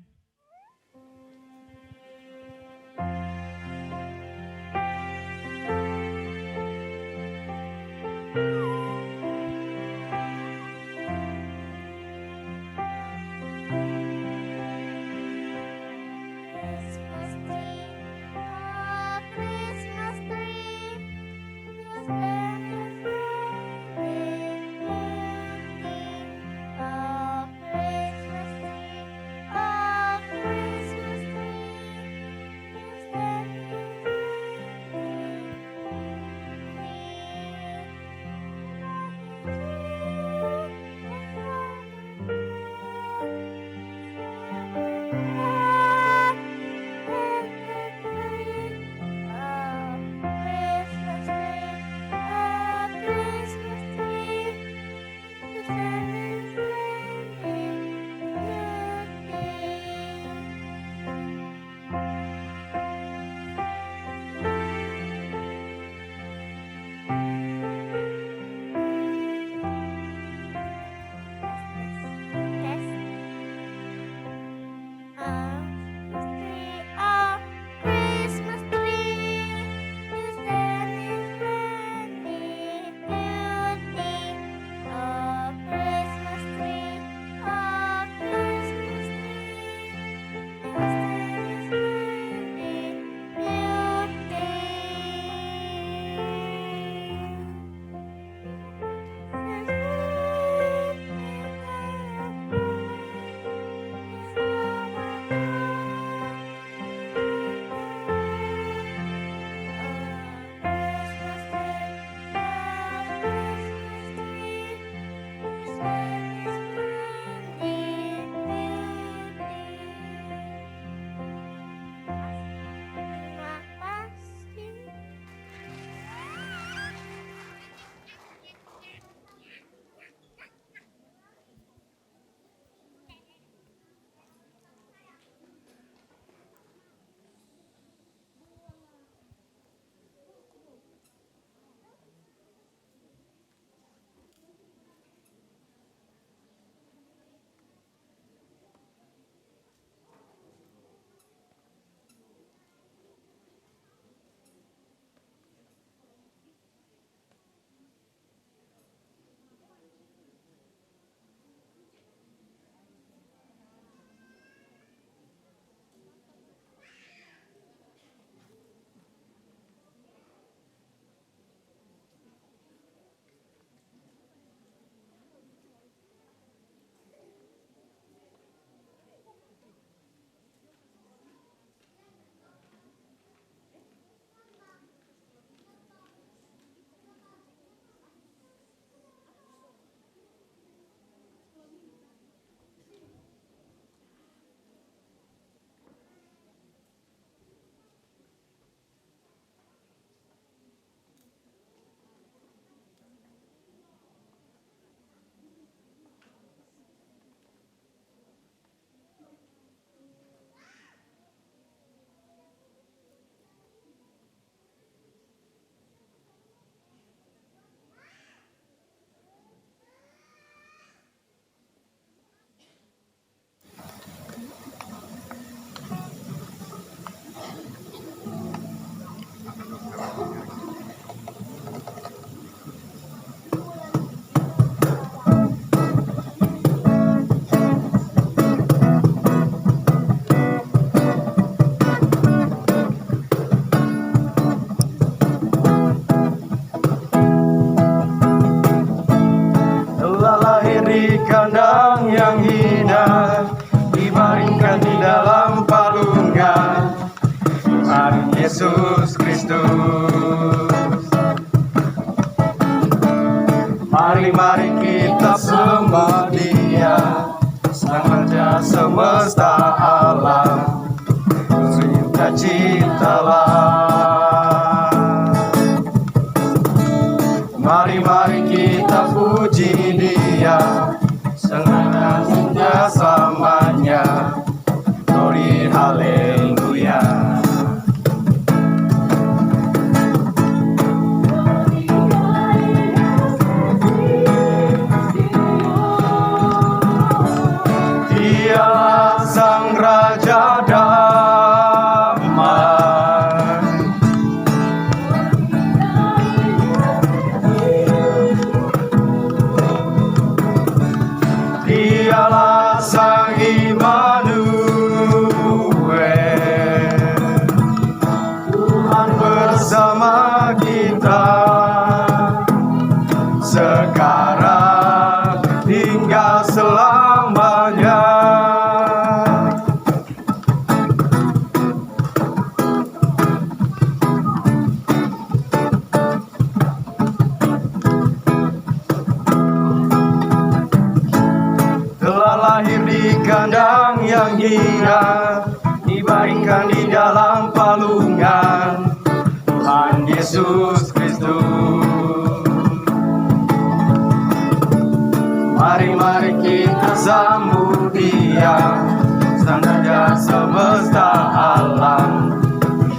kandang yang indah, dibaringkan di dalam palungan Tuhan Yesus Kristus. Mari kita sembah Dia, Sang Raja semesta alam, sukacitalah. Mari kita puji Dia, Sang Raja selamanya. Glory haleluya. Dia ladang yang hina dibaringkan di dalam palungan Tuhan Yesus Kristus. Mari kita sambut Dia, Sang Raja semesta alam,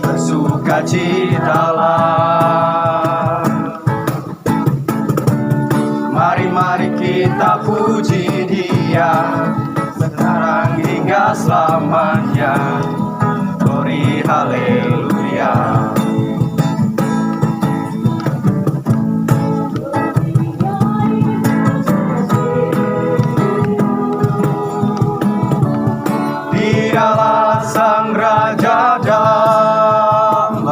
bersukacitalah. Mari kita puji Dia, sekarang hingga selamanya. Glory haleluya. Dialah Sang Raja damai,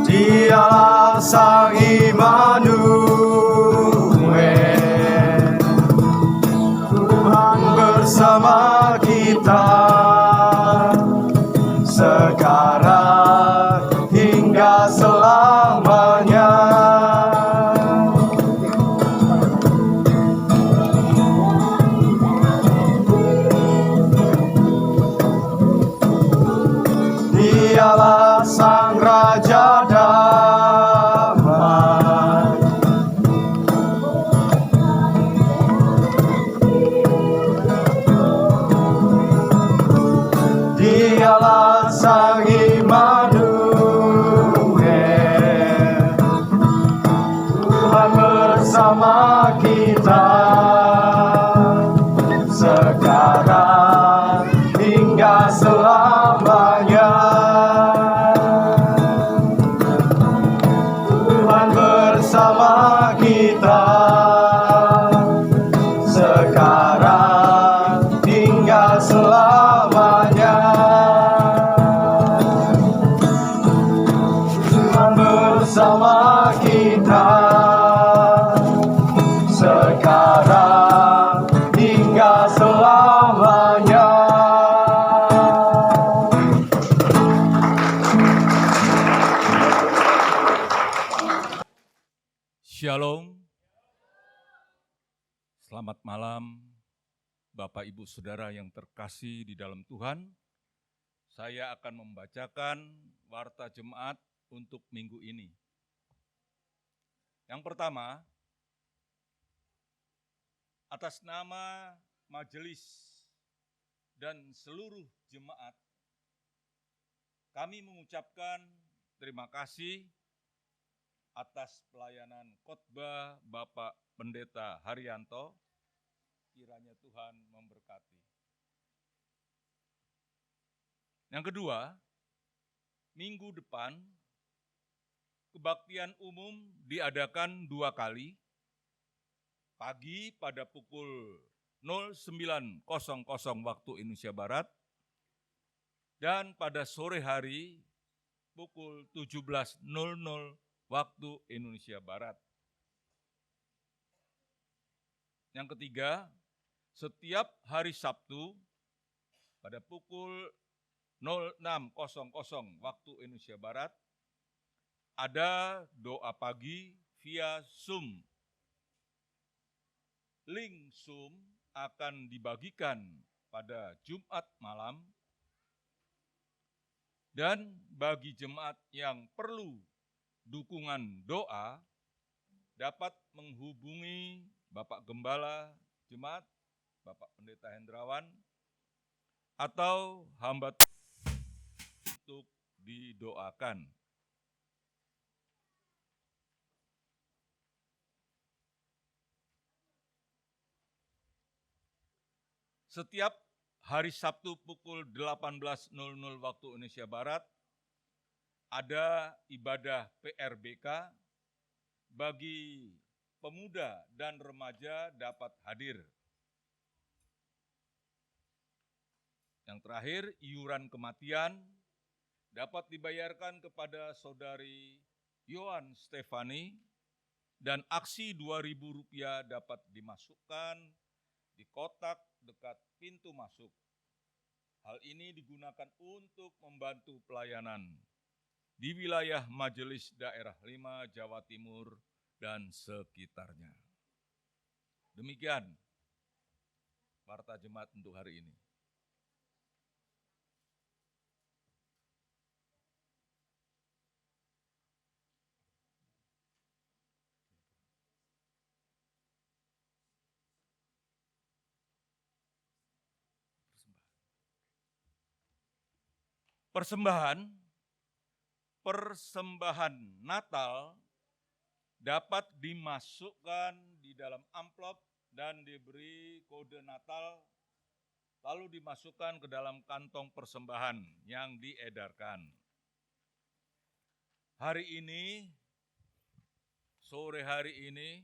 Dialah Sang Immanuel, Tuhan bersama kita sekarang hingga selamanya. Dialah Sang Raja damai, Dialah Sang Immanuel, Tuhan bersama kita sekarang hingga selamanya. Tuhan bersama kita sekarang hingga selamanya. Tuhan bersama kita sekarang hingga selamanya. Shalom. Selamat malam Bapak Ibu Saudara yang terkasih di dalam Tuhan. Saya akan membacakan warta jemaat untuk minggu ini. Yang pertama, atas nama majelis dan seluruh jemaat, kami mengucapkan terima kasih atas pelayanan khotbah Bapak Pendeta Haryanto. Kiranya Tuhan memberkati. Yang kedua, minggu depan kebaktian umum diadakan 2 kali, pagi pada pukul 09.00 waktu Indonesia Barat, dan pada sore hari pukul 17.00 waktu Indonesia Barat. Yang ketiga, setiap hari Sabtu pada pukul 06.00 waktu Indonesia Barat ada doa pagi via Zoom. Link Zoom akan dibagikan pada Jumat malam, dan bagi jemaat yang perlu dukungan doa dapat menghubungi Bapak Gembala Jemaat, Bapak Pendeta Hendrawan, atau hamba untuk didoakan. Setiap hari Sabtu pukul 18.00 waktu Indonesia Barat ada ibadah PRBK bagi pemuda dan remaja dapat hadir. Yang terakhir, iuran kematian dapat dibayarkan kepada saudari Yohan Stefani, dan aksi Rp2.000 dapat dimasukkan di kotak dekat pintu masuk. Hal ini digunakan untuk membantu pelayanan. di wilayah Majelis Daerah 5 Jawa Timur dan sekitarnya. Demikian warta jemaat untuk hari ini. Persembahan Natal dapat dimasukkan di dalam amplop dan diberi kode Natal, lalu dimasukkan ke dalam kantong persembahan yang diedarkan. Hari ini, sore hari ini,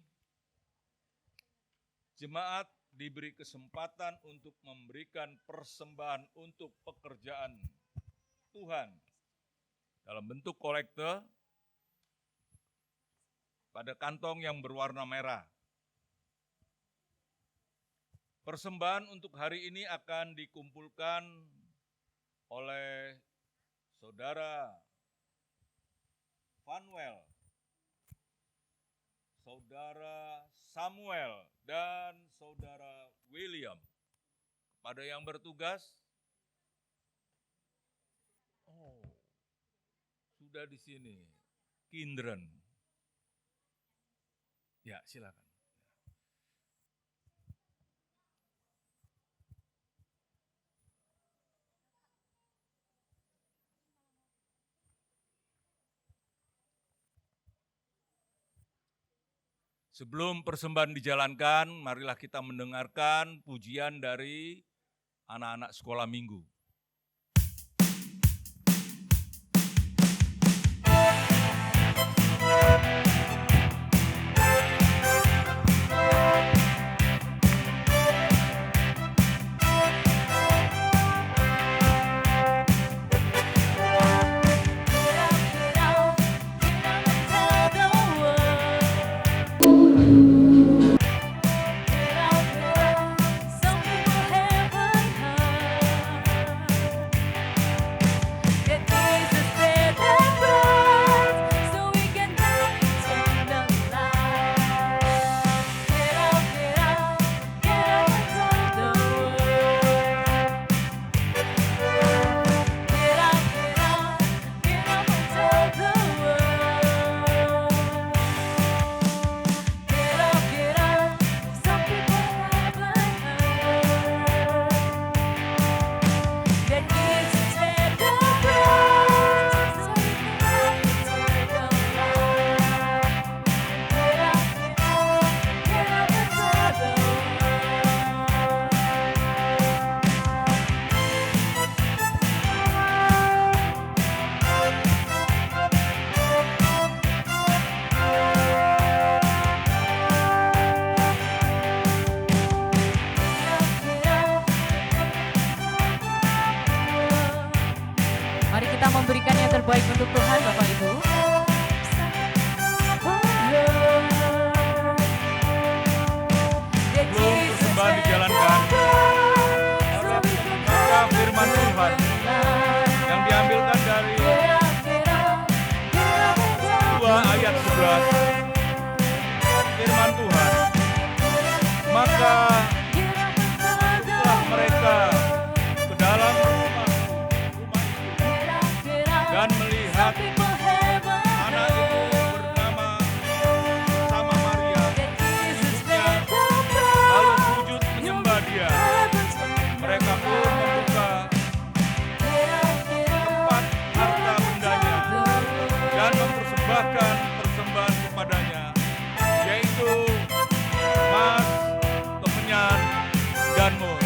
jemaat diberi kesempatan untuk memberikan persembahan untuk pekerjaan Tuhan dalam bentuk kolekte pada kantong yang berwarna merah. Persembahan untuk hari ini akan dikumpulkan oleh Saudara Vanuel, Saudara Samuel, dan Saudara William. Pada yang bertugas, sudah di sini, Kindren. Ya, silakan. Sebelum persembahan dijalankan, marilah kita mendengarkan pujian dari anak-anak sekolah minggu. Memberikan yang terbaik untuk Tuhan, Bapak Ibu. Sebelum persembahan dijalankan, maka firman Tuhan yang diambilkan dari 2 ayat 11, firman Tuhan, maka setelah mereka ke dalam rumah dan melihat anak itu bernama sama Maria, ibunya, lalu sujud menyembah dia. Mereka pun membuka tempat harta bendanya dan mempersembahkan persembahan kepadanya, yaitu emas, kemenyan, dan mur.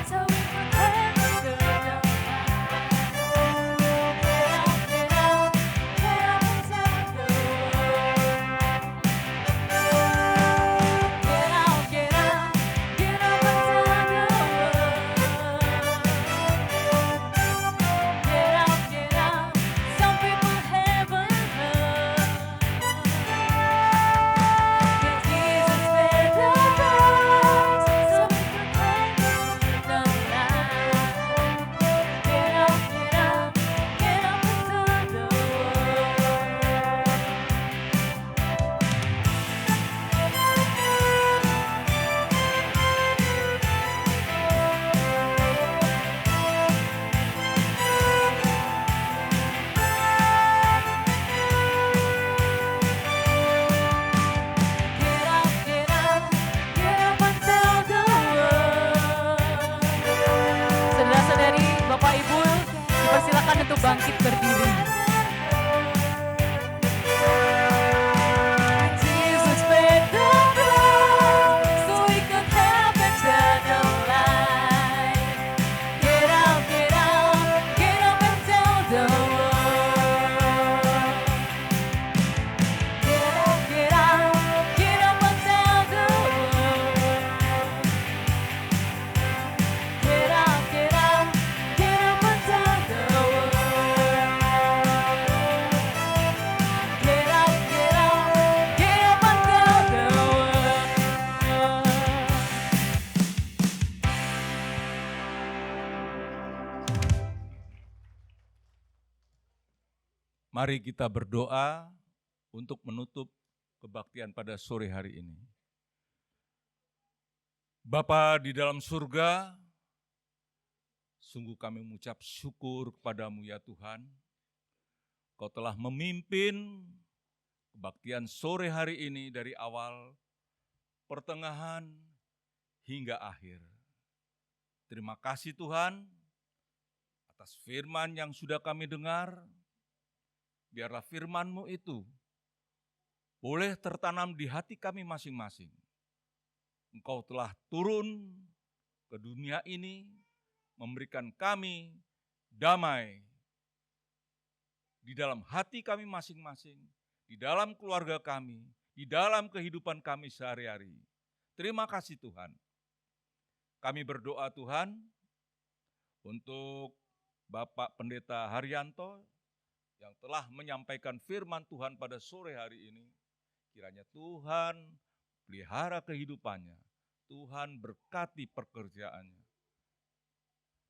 So bangkit berdiri. Jesus paid the price so we could have eternal life. Get up, get up, get up and tell the world. Get up, get up, get up and tell the world. Get up, get up, get up and tell the world. Get up, get up, get up and tell the world. Mari kita berdoa untuk menutup kebaktian pada sore hari ini. Bapa di dalam surga, sungguh kami mengucap syukur kepadamu ya Tuhan. Kau telah memimpin kebaktian sore hari ini dari awal, pertengahan, hingga akhir. Terima kasih Tuhan atas firman yang sudah kami dengar. Biarlah firman-Mu itu boleh tertanam di hati kami masing-masing. Engkau telah turun ke dunia ini, memberikan kami damai di dalam hati kami masing-masing, di dalam keluarga kami, di dalam kehidupan kami sehari-hari. Terima kasih Tuhan. Kami berdoa Tuhan untuk Bapak Pendeta Haryanto yang telah menyampaikan firman Tuhan pada sore hari ini. Kiranya Tuhan pelihara kehidupannya, Tuhan berkati pekerjaannya.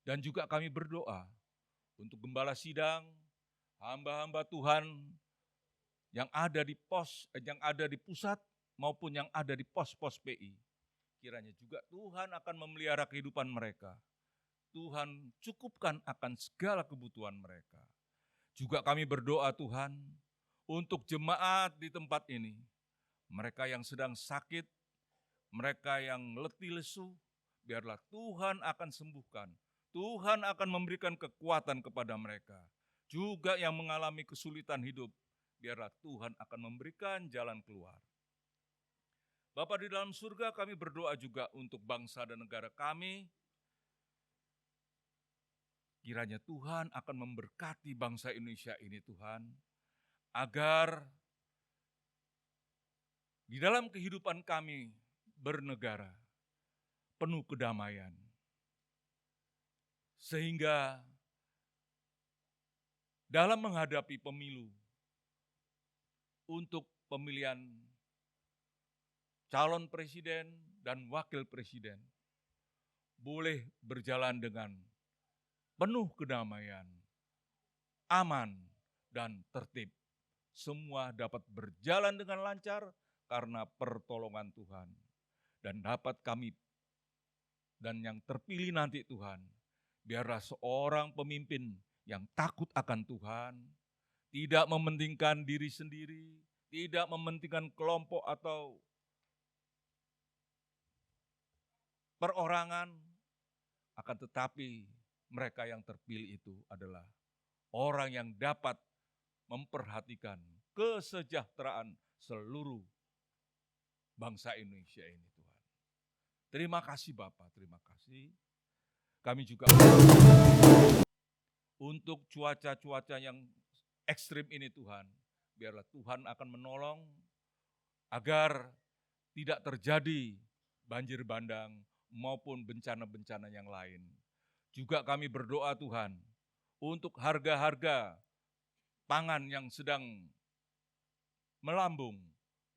Dan juga kami berdoa untuk gembala sidang, hamba-hamba Tuhan yang ada di yang ada di pusat maupun yang ada di pos-pos PI. Kiranya juga Tuhan akan memelihara kehidupan mereka. Tuhan cukupkan akan segala kebutuhan mereka. Juga kami berdoa Tuhan untuk jemaat di tempat ini. Mereka yang sedang sakit, mereka yang letih lesu, biarlah Tuhan akan sembuhkan. Tuhan akan memberikan kekuatan kepada mereka. Juga yang mengalami kesulitan hidup, biarlah Tuhan akan memberikan jalan keluar. Bapa di dalam surga, kami berdoa juga untuk bangsa dan negara kami. Kiranya Tuhan akan memberkati bangsa Indonesia ini Tuhan, agar di dalam kehidupan kami bernegara penuh kedamaian. Sehingga dalam menghadapi pemilu untuk pemilihan calon presiden dan wakil presiden boleh berjalan dengan penuh kedamaian, aman, dan tertib. Semua dapat berjalan dengan lancar karena pertolongan Tuhan. Dan dapat kami dan yang terpilih nanti Tuhan, biarlah seorang pemimpin yang takut akan Tuhan, tidak mementingkan diri sendiri, tidak mementingkan kelompok atau perorangan, akan tetapi mereka yang terpilih itu adalah orang yang dapat memperhatikan kesejahteraan seluruh bangsa Indonesia ini Tuhan. Terima kasih Bapak, terima kasih. Kami juga untuk cuaca-cuaca yang ekstrim ini Tuhan, biarlah Tuhan akan menolong agar tidak terjadi banjir bandang maupun bencana-bencana yang lain. Juga kami berdoa Tuhan untuk harga-harga pangan yang sedang melambung,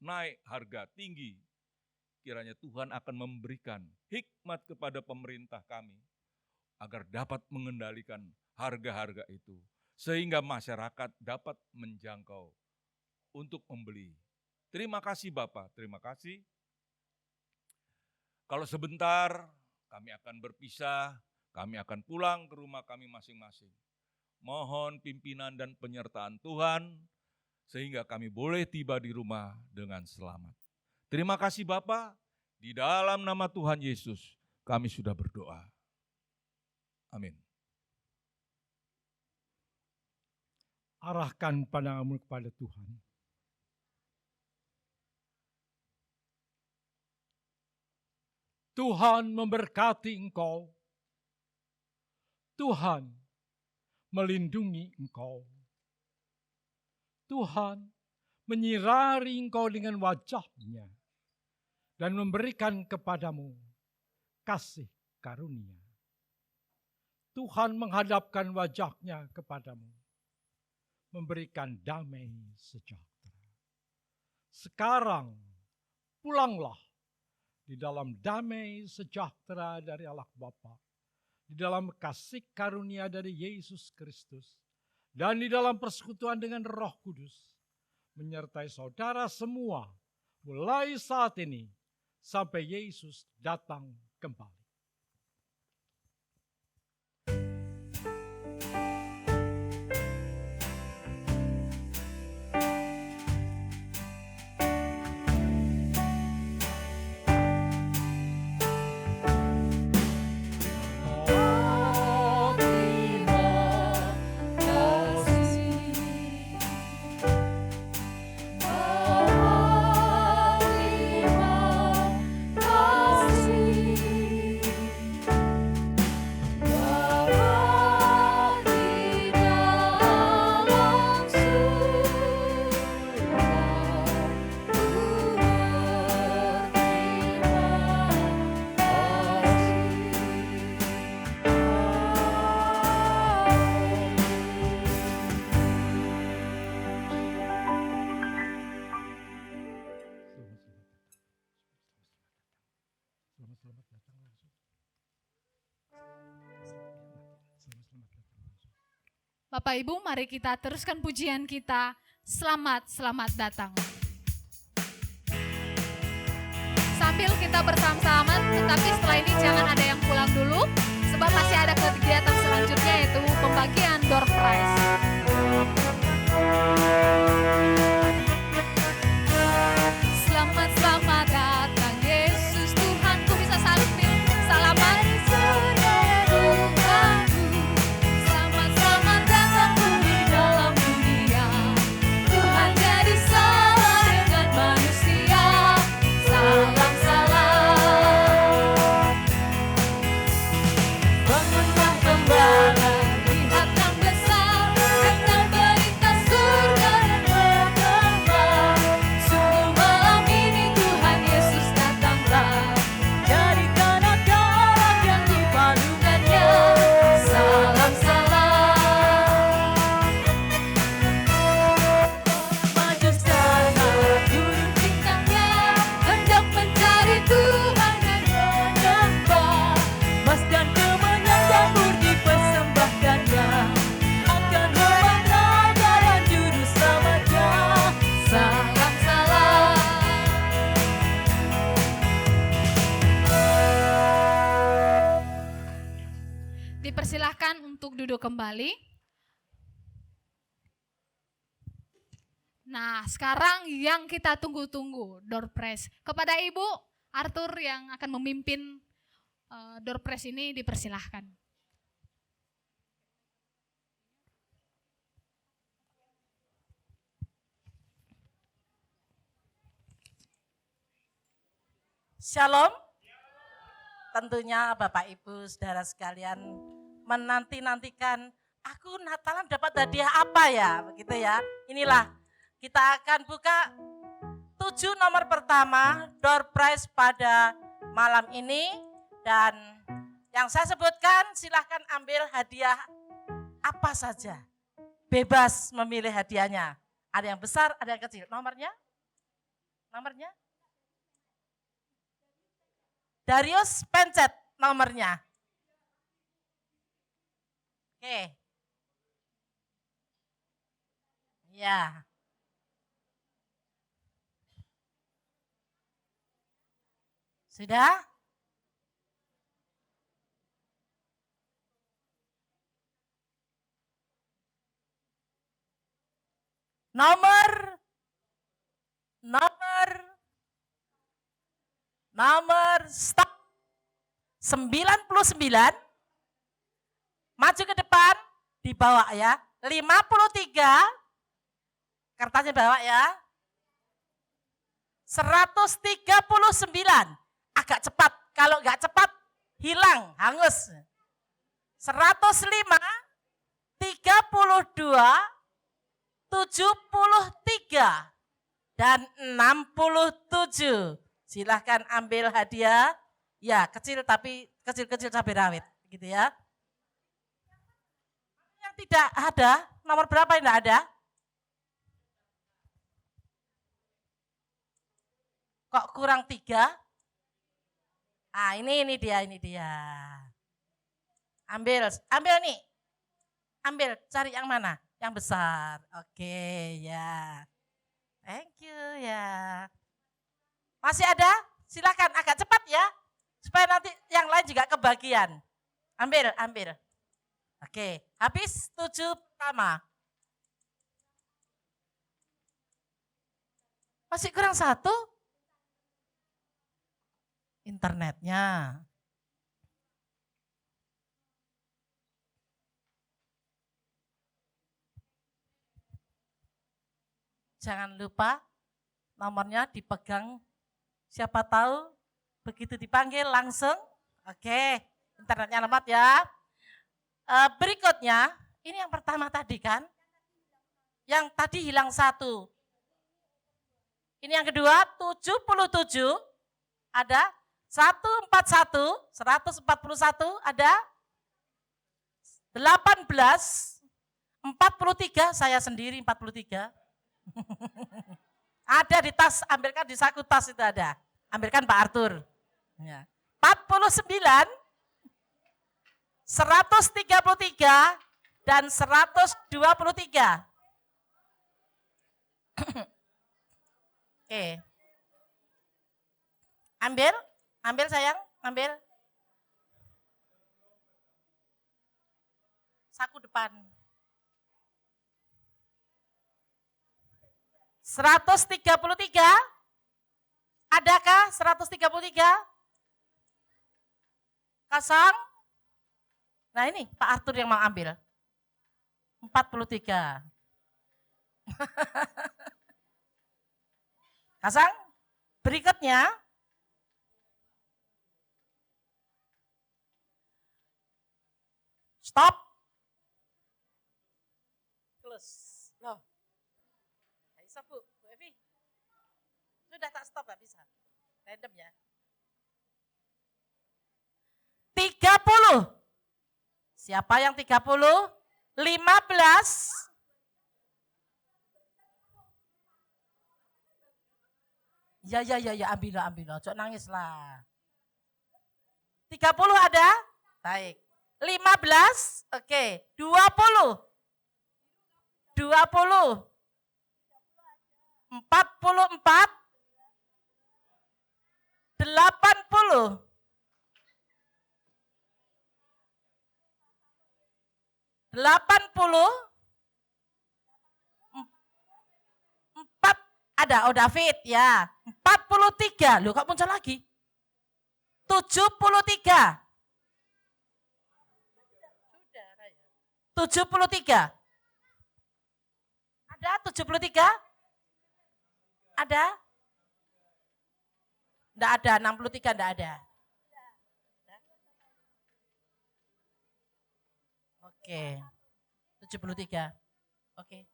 naik harga tinggi. Kiranya Tuhan akan memberikan hikmat kepada pemerintah kami agar dapat mengendalikan harga-harga itu. Sehingga masyarakat dapat menjangkau untuk membeli. Terima kasih Bapak, terima kasih. Kalau sebentar kami akan berpisah, kami akan pulang ke rumah kami masing-masing. Mohon pimpinan dan penyertaan Tuhan, sehingga kami boleh tiba di rumah dengan selamat. Terima kasih Bapa, di dalam nama Tuhan Yesus kami sudah berdoa. Amin. arahkan pandanganmu kepada Tuhan. Tuhan memberkati engkau. Tuhan melindungi engkau. Tuhan menyirari engkau dengan wajah-Nya dan memberikan kepadamu kasih karunia. Tuhan menghadapkan wajah-Nya kepadamu, memberikan damai sejahtera. Sekarang pulanglah di dalam damai sejahtera dari Allah Bapa, di dalam kasih karunia dari Yesus Kristus, dan di dalam persekutuan dengan Roh Kudus, menyertai saudara semua mulai saat ini sampai Yesus datang kembali. Bapak Ibu, mari kita teruskan pujian kita. Selamat, selamat datang. Sambil kita bersama-sama, tetapi setelah ini jangan ada yang pulang dulu, sebab masih ada kegiatan selanjutnya yaitu pembagian door prize. Selamat, selamat datang Yesus Tuhanku, bisa saling nih. Selamat di surga Tuhanku. Selamat, selamat datangmu di dalam dunia. Tuhan jadi sama dengan manusia. Salam, salam. Bangunlah gembala, lihat yang besar, datang berita surga dan bergembala. Sungguh malam ini Tuhan Yesus datanglah, jadikan anak yang dipalungannya. Salam, salam. Maju sana, turun bintangnya, hendak mencari Tuhan dan menyembah. Mas dan kemenyan dan murni persembahkannya, akan rumah raja dan juru selamatnya. Salam, salam. Dipersilahkan untuk duduk kembali. Nah, sekarang yang kita tunggu-tunggu, door prize. Kepada Ibu Arthur yang akan memimpin door prize ini, dipersilahkan. Shalom. Tentunya Bapak Ibu Saudara sekalian menanti-nantikan aku Natalan dapat hadiah apa ya, begitu ya. Inilah kita akan buka 7 nomor pertama door prize pada malam ini, dan yang saya sebutkan silahkan ambil hadiah apa saja. Bebas memilih hadiahnya. Ada yang besar, ada yang kecil. Nomornya? Darius pencet nomornya. Oke. Ya. Sudah? Nomor stop 99, maju ke depan, dibawa ya, 53, kertasnya bawa ya. 139, agak cepat. Kalau nggak cepat, hilang, hangus. 105, 32, 73, dan 67. Silahkan ambil hadiah. Ya, kecil tapi kecil-kecil cabai rawit. Gitu ya. Yang tidak ada, nomor berapa yang tidak ada? Kok kurang 3? Ah, ini dia. Ambil nih. Ambil, cari yang mana? Yang besar. Oke, ya. Thank you ya. Masih ada? Silakan agak cepat ya. Supaya nanti yang lain juga kebagian. Ambil. Oke, habis 7 pertama. Masih kurang 1? Internetnya. Jangan lupa nomornya dipegang. Siapa tahu begitu dipanggil langsung. Oke, internetnya lemot ya. Berikutnya, ini yang pertama tadi kan. Yang tadi hilang 1. Ini yang kedua, 77. Ada 141, 141 ada 18, 43, saya sendiri 43. Ada di tas, ambilkan di saku tas itu ada. Ambilkan Pak Arthur. Ya. 49, 133, dan 123. Oke. Ambil sayang, ambil. Saku depan. 133. Adakah 133? Kosong? Nah ini Pak Arthur yang mau ambil. 43. Kosong? Berikutnya. Stop. Close. Loh. Gak bisa Bu Evi. Sudah tak stop, gak bisa. Random ya. 30. Siapa yang 30? 15. Ya, ambil. Cok nangis lah. 30 ada? Baik. 15, oke. 20. 20. 44. 80. 80. 4 ada, oh David ya. 43. Loh kok muncul lagi? 73. 73. Ada 73? Ada? Enggak ada, 63 enggak ada. Oke. 73. Oke.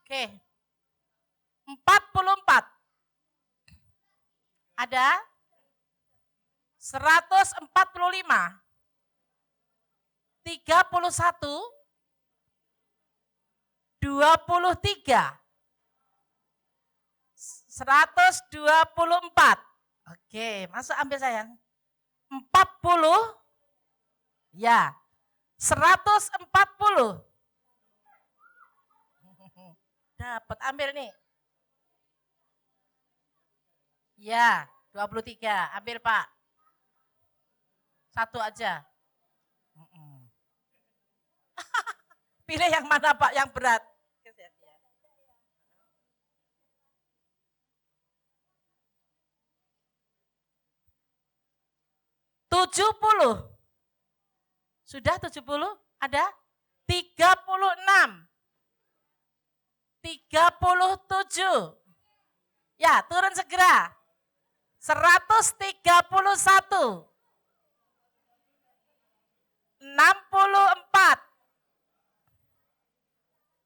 Oke. 44. Ada? 145. 31. 23. 124. Oke, masuk ambil sayang. 40. Ya. 140. Dapat, ambil nih. Ya, 23. Ambil Pak. Satu aja. Pilih yang mana Pak, yang berat? 70. Sudah 70? Ada? 36. 37. Ya, turun segera. 131. 64.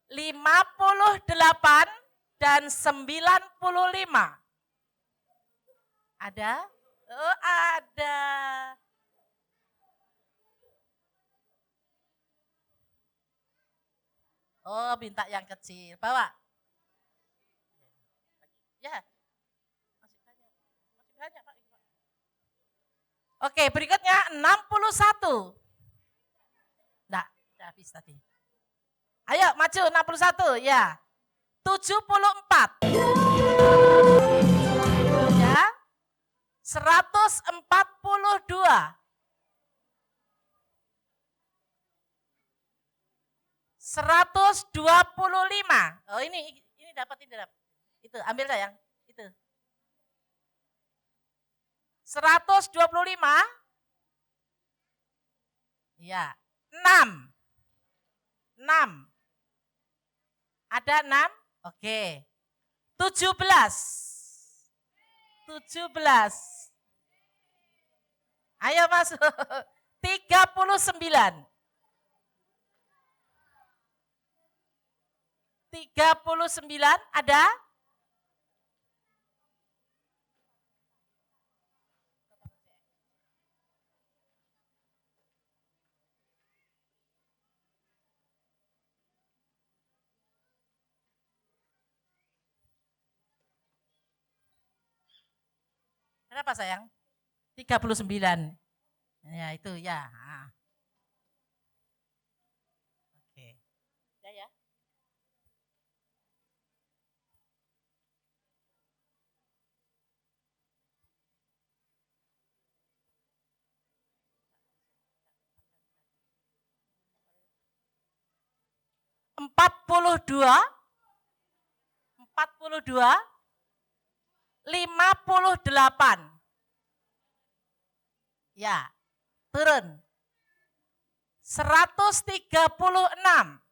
58 dan 95. Ada? Oh, ada. Oh, minta yang kecil. Bawa. Ya. Masih banyak. Masih banyak, Pak. Oke, berikutnya 61. Enggak, udah habis tadi. Ayo, maju 61, ya. 74. Ya. 142. 125. Oh, ini dapat, ini dapat. Itu, ambil sayang. Itu. 125. Ya. 6. 6. Ada 6? Oke. 17. 17. Ayo masuk. 39. 39 ada? Berapa sayang? 39. Ya itu ya. Oke. Udah ya. Empat puluh dua, 58. Ya, turun. 136.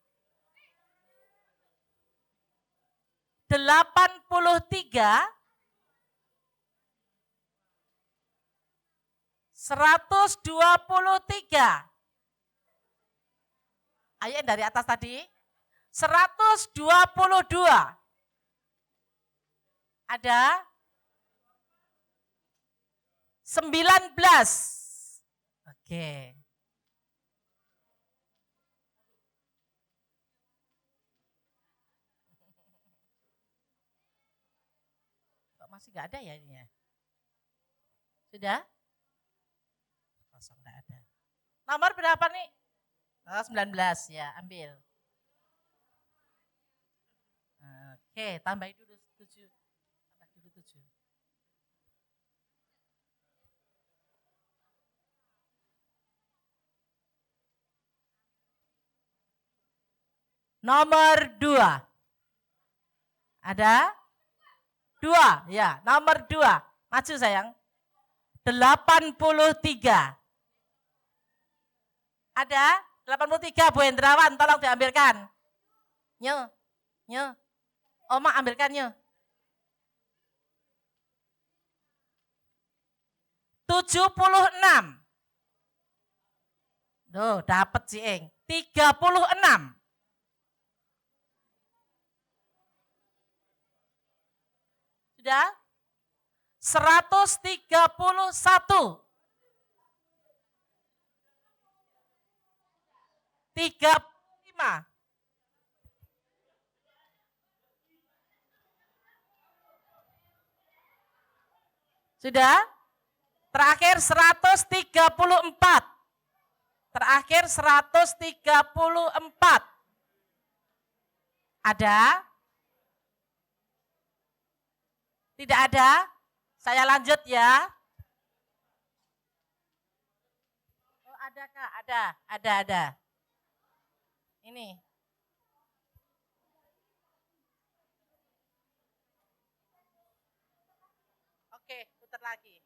83. 123. Ayo yang dari atas tadi. 122. Ada? 19. Oke. Kok masih nggak ada ya ini ya? Sudah? Kosong nggak ada. Nomor berapa nih? Oh, 19 ya, ambil. Oke, tambahin dulu 7. Tambah dulu 7. Nomor 2. Ada? 2, ya, nomor 2. Maju sayang. 83. Ada? 83 Bu Hendrawan, tolong diambilkan. Nyo. Oma ambilkan nyo. 76. Duh, dapat si Eng. 36. Sudah? 131. 35. Sudah? Terakhir 134. Terakhir 134. Ada? Tidak ada? Saya lanjut ya. Oh, ada Kak? Ada. Ini. Oke, putar lagi.